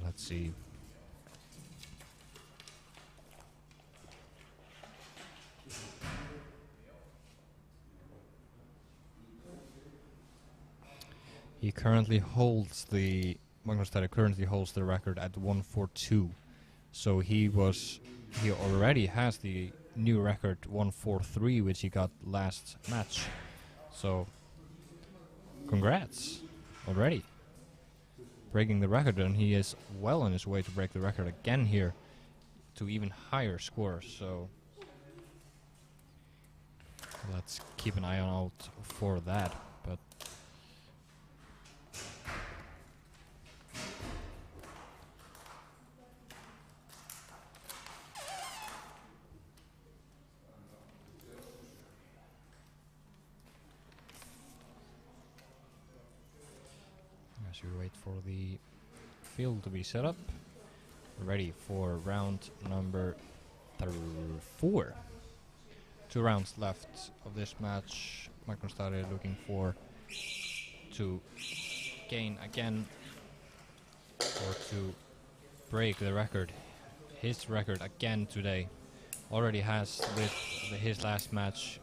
Let's see. He currently holds the Magnus Starri currently holds the record at 142. So he already has the new record 143, which he got last match. So congrats already breaking the record, and he is well on his way to break the record again here to even higher scores. So let's keep an eye out for that. But as you wait for the field to be set up, ready for round number 4. 2 rounds left of this match. Magnus Starri looking to gain again, or to break the record. His record again today. Already has with his last match,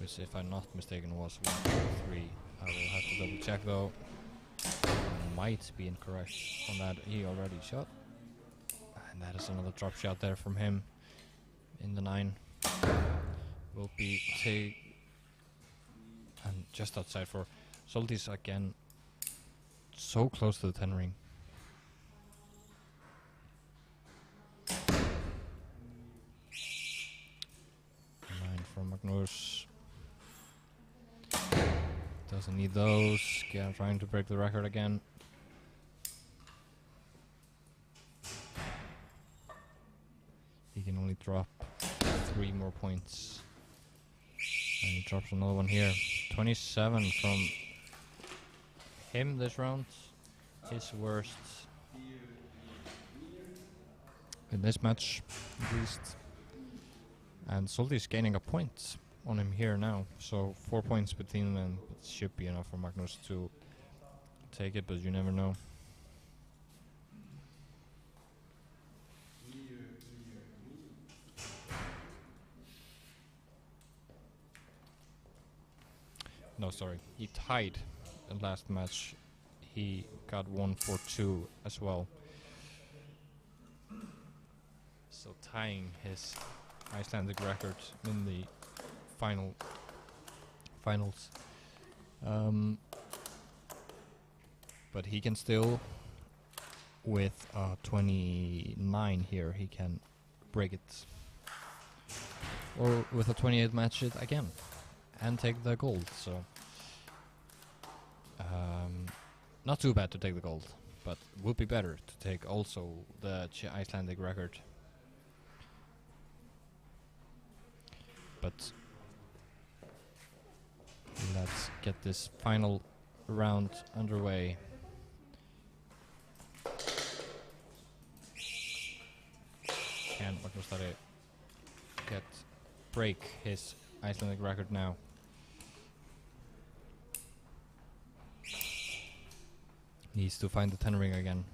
which if I'm not mistaken was 1-3. I will have to double check though. Might be incorrect on that. He already shot. And that is another drop shot there from him in the 9. Will be and just outside for Soltis again. So close to the 10 ring. 9 from Magnus. Doesn't need those. Again, trying to break the record again. He can only drop 3 more points. And he drops another one here. 27 from him this round. His worst in this match, at least. And Soltis gaining a point on him here now. So 4 points between them. It should be enough for Magnus to take it, but you never know. No, sorry. He tied last match he got 1-4-2 as well. So tying his Icelandic record in the finals. But he can still, with 29 here, he can break it. Or with a 28 match it again and take the gold. So not too bad to take the gold, but would be better to take also the Icelandic record. But let's get this final round underway. Can Magnús Þór break his Icelandic record now? Needs to find the 10 ring again.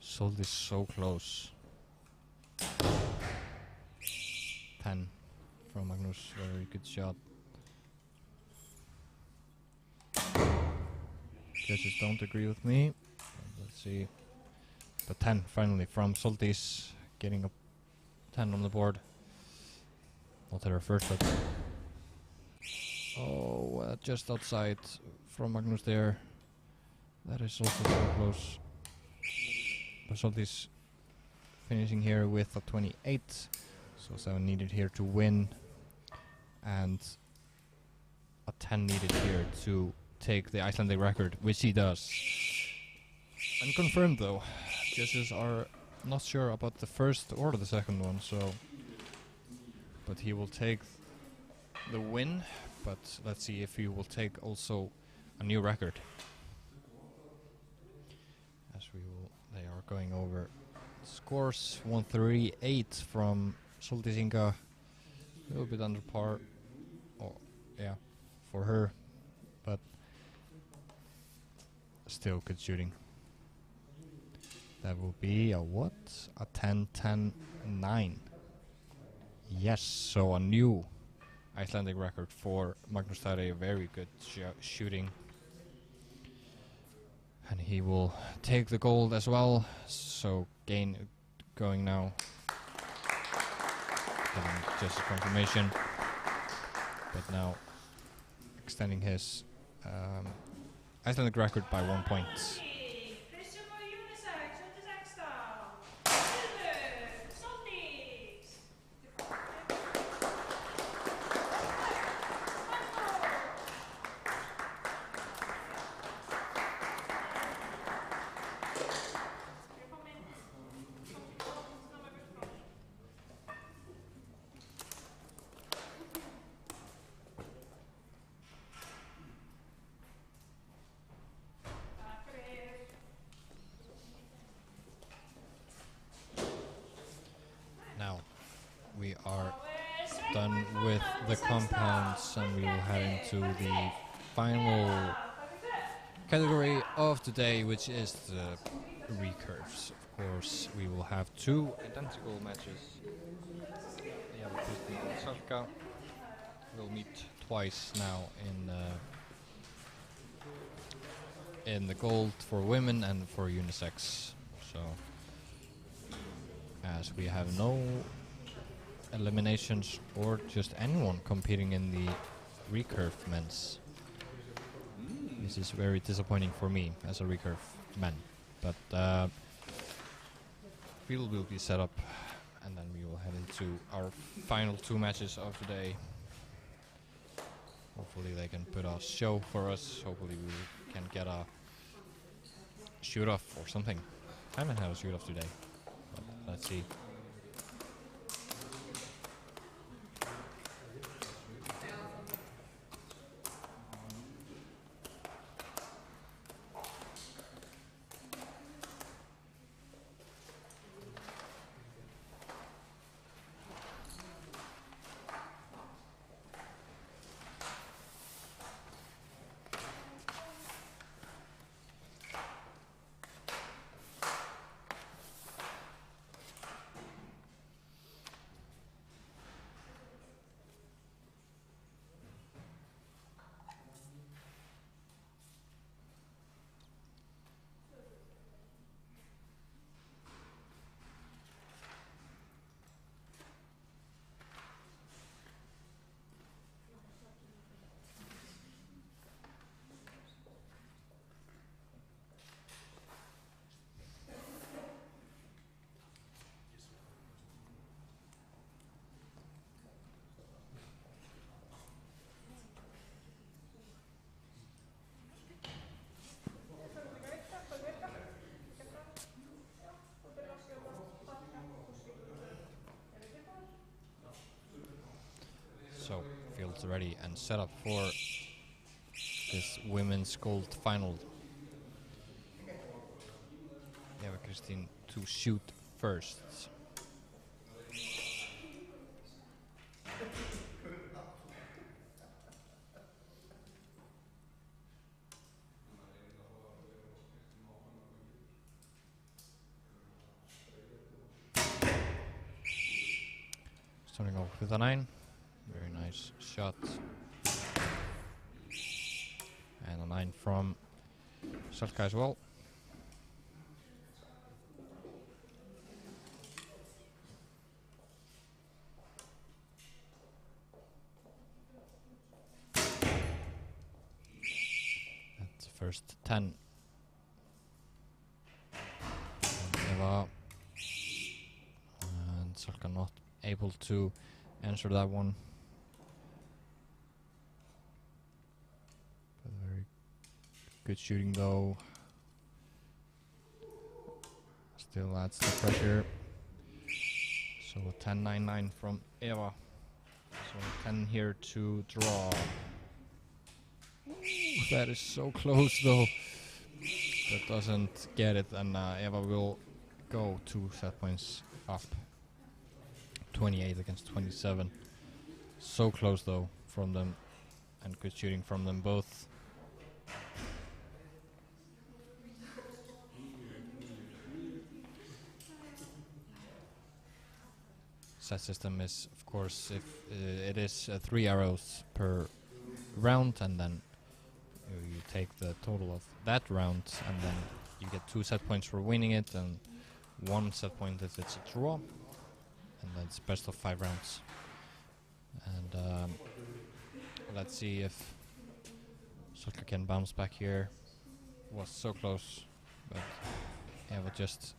Sold is so close. 10 from Magnús, very good shot. Judges don't agree with me. Let's see. But 10 finally from Soltis, getting a 10 on the board. Not at our first, but oh, just outside from Magnús there. That is also so close. But Soltis finishing here with a 28. So 7 needed here to win, and a 10 needed here to take the Icelandic record, which he does. Unconfirmed though. Judges are not sure about the first or the second one, so but he will take the win. But let's see if he will take also a new record. As they are going over scores. 138 from Soltis Inga, a little bit under par. Oh, yeah, for her, but still good shooting. That will be a what? A 10-10-9. Yes, so a new Icelandic record for Magnús Þór. Very good shooting. And he will take the gold as well. So going now. Getting just a confirmation. But now extending his Icelandic record by 1 point. Now we are done with the compounds and we will head into the final category of today, which is the recurves. Of course, we will have 2 identical matches. Salka will meet twice now in the gold for women and for unisex. So as we have no eliminations or just anyone competing in the recurve men's. This is very disappointing for me as a recurve man, but field will be set up and then we will head into our final 2 matches of today. Hopefully they can put a show for us. Hopefully we can get a shoot off or something. I haven't had a shoot off today. Let's see. goggles ready and set up for this women's gold final. Eva Kristín to shoot first. Starting off with a 9. Very nice shot. And a 9 from Salka as well. That's the first 10. And Eva and Salka not able to answer that one. But very good shooting though. Still adds the pressure. So a 10-9-9 from Eva. So 10 here to draw. Ooh, that is so close though. That doesn't get it, and Eva will go 2 set points up. 28 against 27. So close though from them, and good shooting from them both. Set system is, of course, if it is 3 arrows per round, and then you take the total of that round, and then you get 2 set points for winning it, and 1 set point if it's a draw. And that's best of 5 rounds. And let's see if Salka can bounce back here. Was so close, but Eva just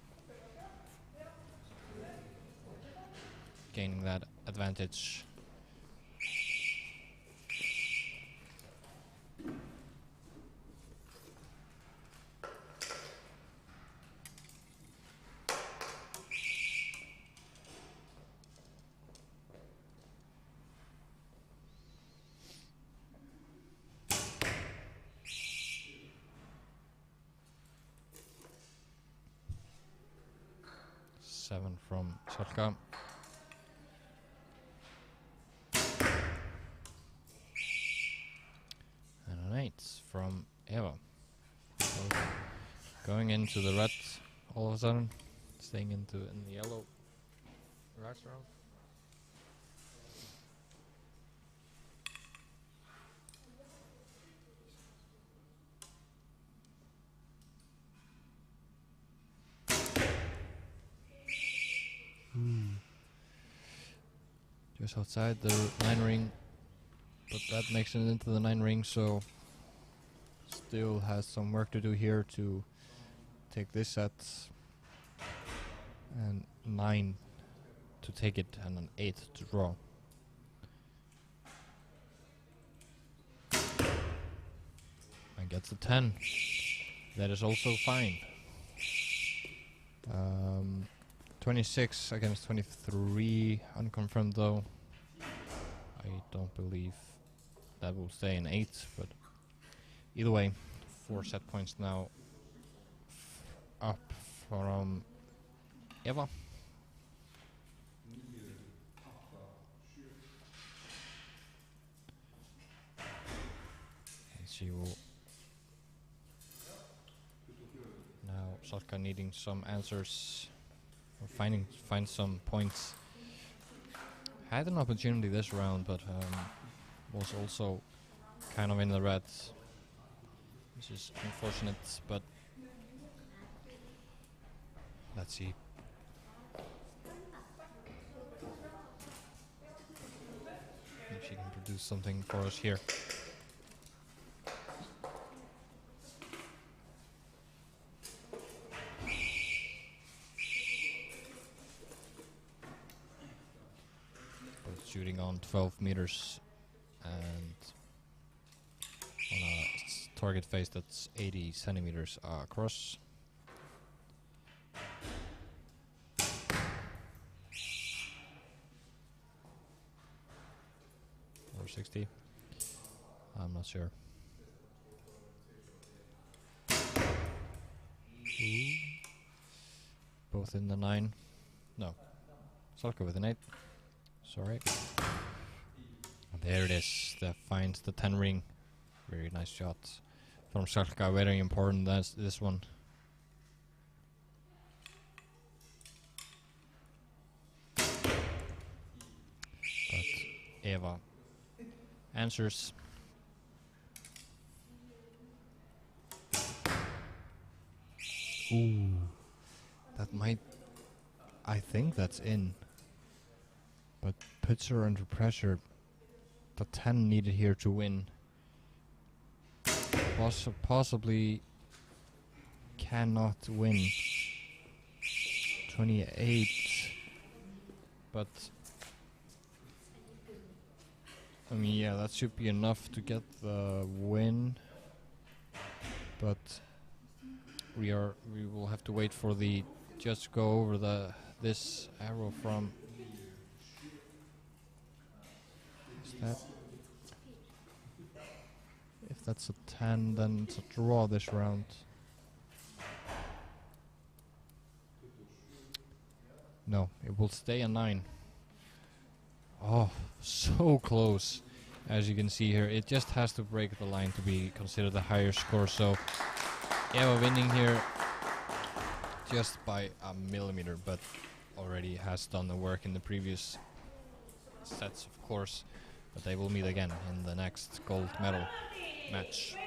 gaining that advantage. Seven from Salka. And an 8 from Eva. So going into the red all of a sudden, staying in the yellow last round. Just outside the 9 ring, but that makes it into the 9 ring, so still has some work to do here to take this set, and 9 to take it, and an 8 to draw. And gets a 10. That is also fine. 26 against 23, unconfirmed though. I don't believe that will stay in 8, but either way, 4 set points now up from Eva. And she will now, Salka needing some answers, or find some points. Had an opportunity this round, but was also kind of in the red, which is unfortunate, but let's see. If she can produce something for us here. Shooting on 12 meters and on a target face that's 80 centimeters across. or 60. I'm not sure. Ooh. Both in the 9. No. Salka with an 8. Sorry. And there it is. That finds the 10 ring. Very nice shot from Salka. Very important. That's this one. But Eva answers. Ooh. That might... I think that's in. But puts her under pressure. The 10 needed here to win. Possibly cannot win. 28. But... I mean, yeah, that should be enough to get the win. But... We will have to wait for the judge to go over this arrow from... Is that... If that's a 10, then it's a draw this round. No, it will stay a 9. Oh, so close. As you can see here, it just has to break the line to be considered a higher score. So, Eva winning here just by a millimeter, but already has done the work in the previous sets, of course. But they will meet again in the next gold medal match.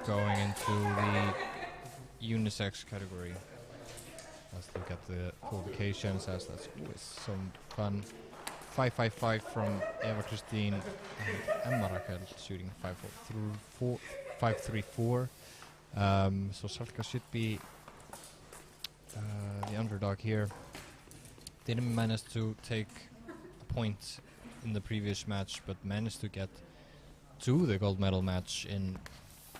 Going into the unisex category. Let's look at the qualifications, as that's always some fun. 5.55 from Eva Christine and Emma Raquel, shooting 5.34. So Salka should be the underdog here. Didn't manage to take a point in the previous match, but managed to get to the gold medal match in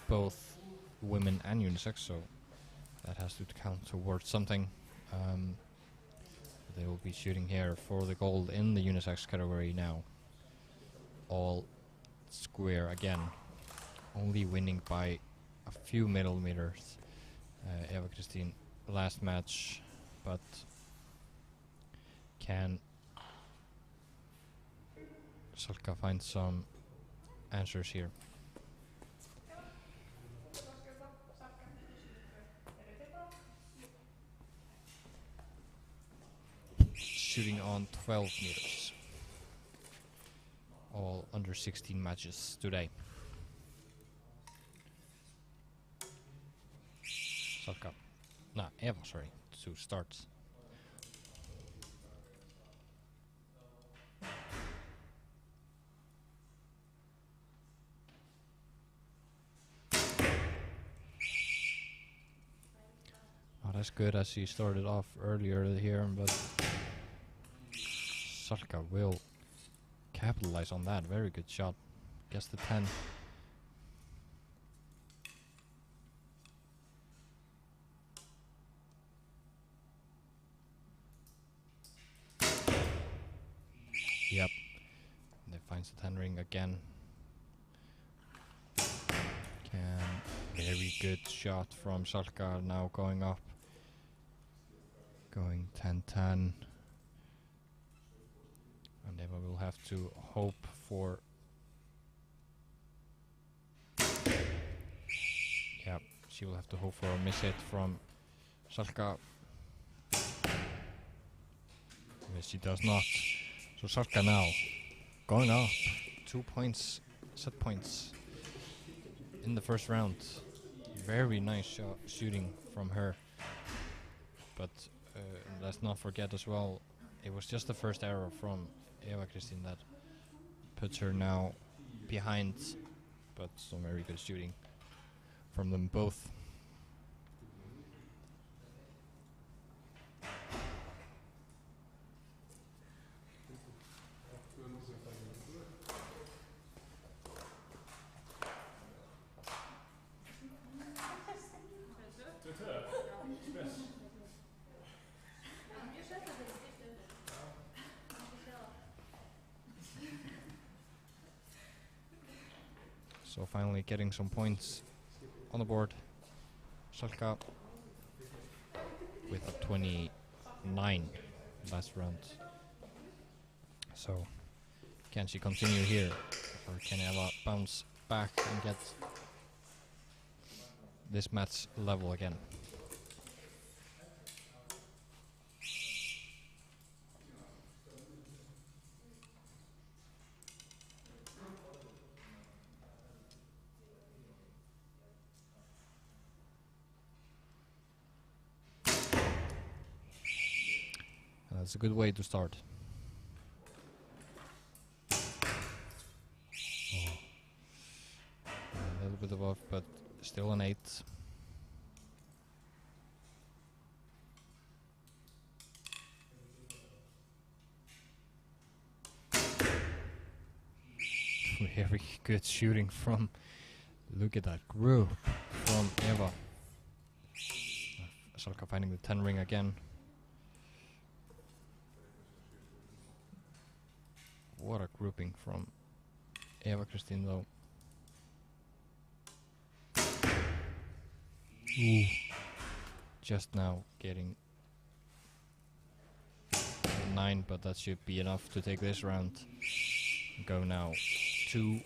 both women and unisex, so that has to count towards something. They will be shooting here for the gold in the unisex category now. All square again, only winning by a few millimeters. Eva Christine last match, but can Salka find some answers here? Shooting on 12 meters. All under 16 matches today. Salka. Nah, Eva, sorry. 2 starts. Not as good as he started off earlier here, but Salka will capitalize on that. Very good shot. Guess the 10. Yep. They finds the 10 ring again. Very good shot from Salka, now going up. Going 10-10. And Eva will have to hope for... Yep, she will have to hope for a miss hit from Salka. Yes, she does not. So Salka now going up 2 points set points in the first round. Very nice shooting from her. But let's not forget as well, it was just the first arrow from Eva Kristín that puts her now behind, but some very good shooting from them both. So finally getting some points on the board. Salka with a 29 last round. So can she continue here, or can Eva bounce back and get this match level again? That's a good way to start. Oh. A little bit above, but still an 8. Very good shooting from, look at that group from Eva. Salka finding the 10 ring again. What a grouping from Eva Kristín though. Ooh. Just now getting 9, but that should be enough to take this round. Go now 2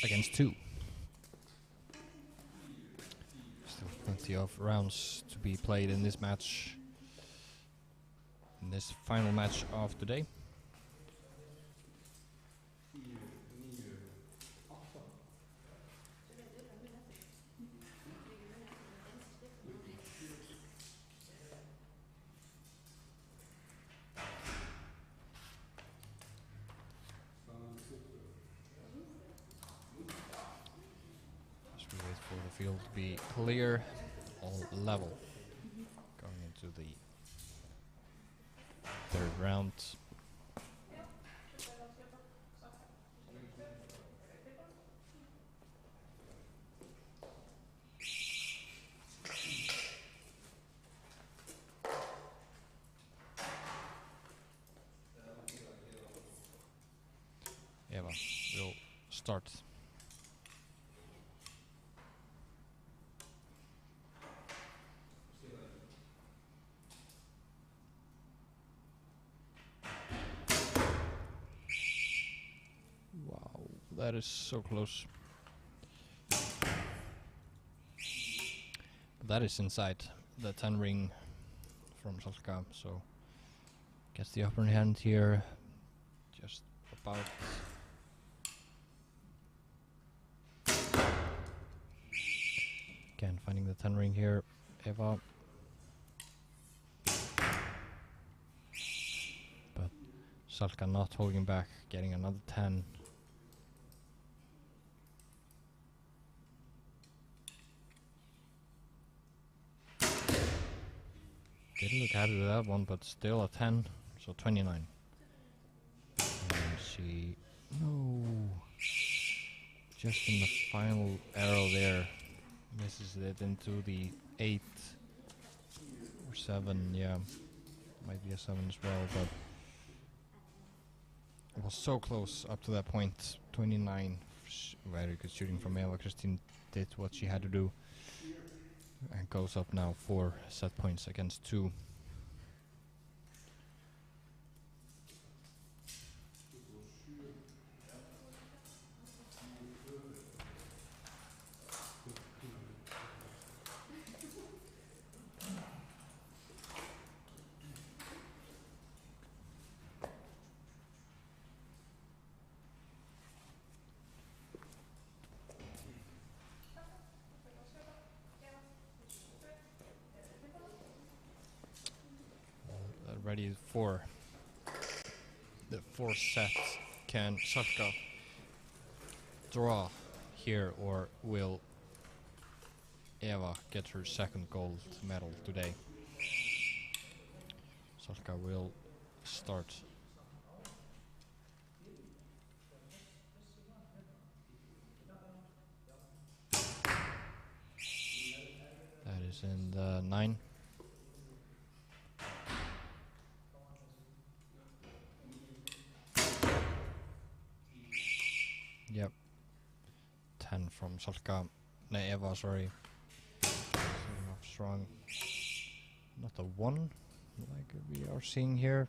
against 2. Still plenty of rounds to be played in this match, in this final match of today. For the field to be clear, all level, going into the third round. Eva will start. That is so close. That is inside the 10 ring from Salka, so gets the upper hand here, just about. Again, finding the 10 ring here, Eva. But Salka not holding back, getting another 10. Didn't look happy with that one, but still a 10, so 29. And she, no, just in the final arrow there, misses it into the 8 or 7, yeah, might be a 7 as well, but it was so close up to that point. 29, very good shooting from Eva Kristín, did what she had to do. And goes up now 4 set points against 2. ready for the fourth set. Can Salka draw here, or will Eva get her second gold medal today? Salka will start. That is in the 9. Yep. 10 from Salka. No, Eva, sorry. Strong. Not a 1 like we are seeing here.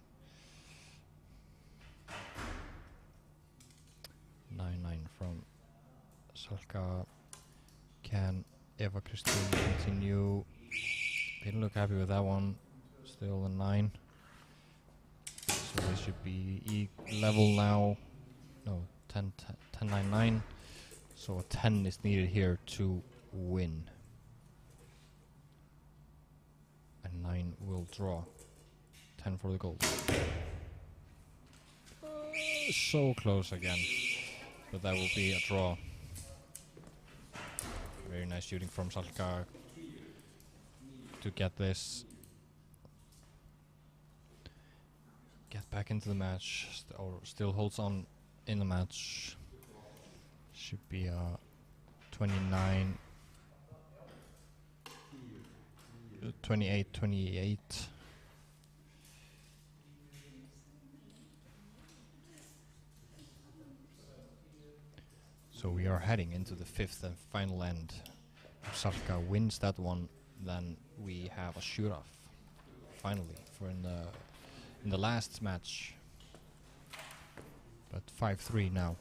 9-9 from Salka. Can Eva Christine continue? Didn't look happy with that one. Still a 9. So they should be level now. No, 10-9-9. So a 10 is needed here to win. And 9 will draw. 10 for the gold. So close again. But that will be a draw. Very nice shooting from Salka to get this. Get back into the match. Or still holds on in the match. Should be a 29, 28. So we are heading into the 5th and final end. If Salka wins that one, then we have a shoot-off. Finally, for in the last match. But 5-3 now.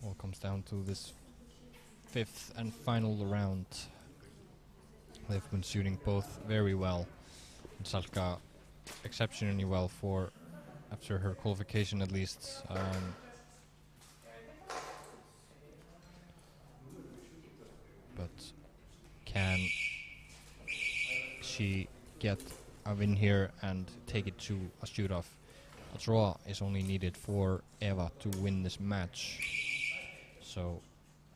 All comes down to this 5th and final round. They've been shooting both very well. And Salka exceptionally well for after her qualification, at least. But can she get a win here and take it to a shoot-off? A draw is only needed for Eva to win this match. So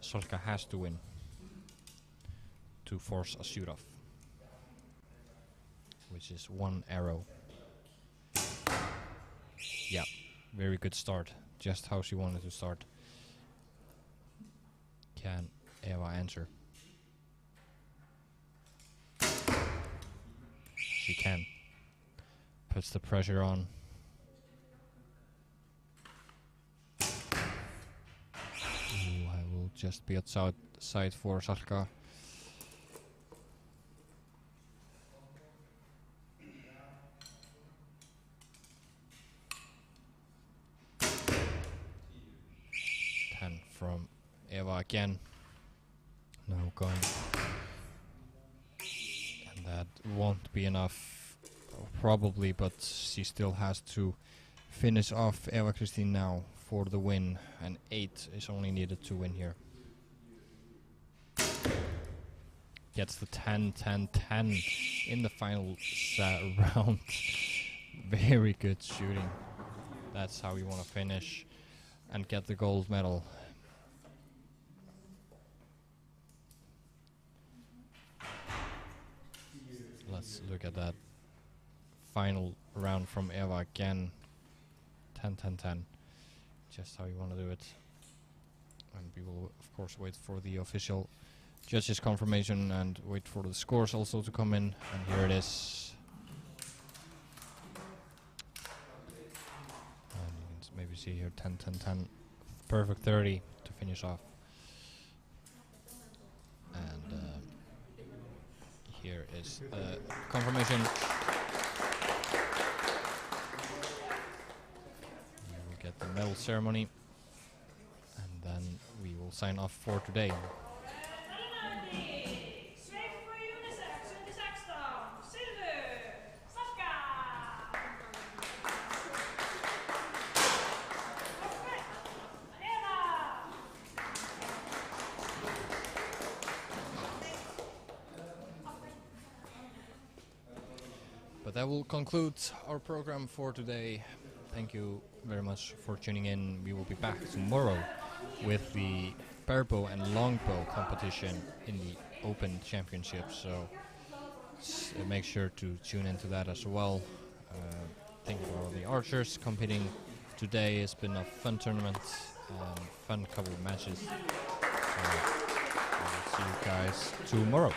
Salka has to win to force a shoot-off, which is 1 arrow. Yeah, very good start. Just how she wanted to start. Can Eva answer? She can. Puts the pressure on. I will just be outside side for Salka. From Eva again. Now going. And that won't be enough, probably, but she still has to finish off Eva Christine now for the win. And 8 is only needed to win here. Gets the 10-10-10 in the final round. Very good shooting. That's how you want to finish and get the gold medal. Let's look at that final round from Eva again. 10-10-10. Just how you want to do it. And we will, of course, wait for the official judges' confirmation and wait for the scores also to come in. And here it is. And you can maybe see here 10-10-10. Perfect 30 to finish off. And here is the confirmation. We will get the medal ceremony, and then we will sign off for today. But that will conclude our program for today. Thank you very much for tuning in. We will be back tomorrow with the Barebow and longbow competition in the Open Championship. So make sure to tune into that as well. Thank you for all the archers competing today. It's been a fun tournament and fun couple of matches. So I'll see you guys tomorrow.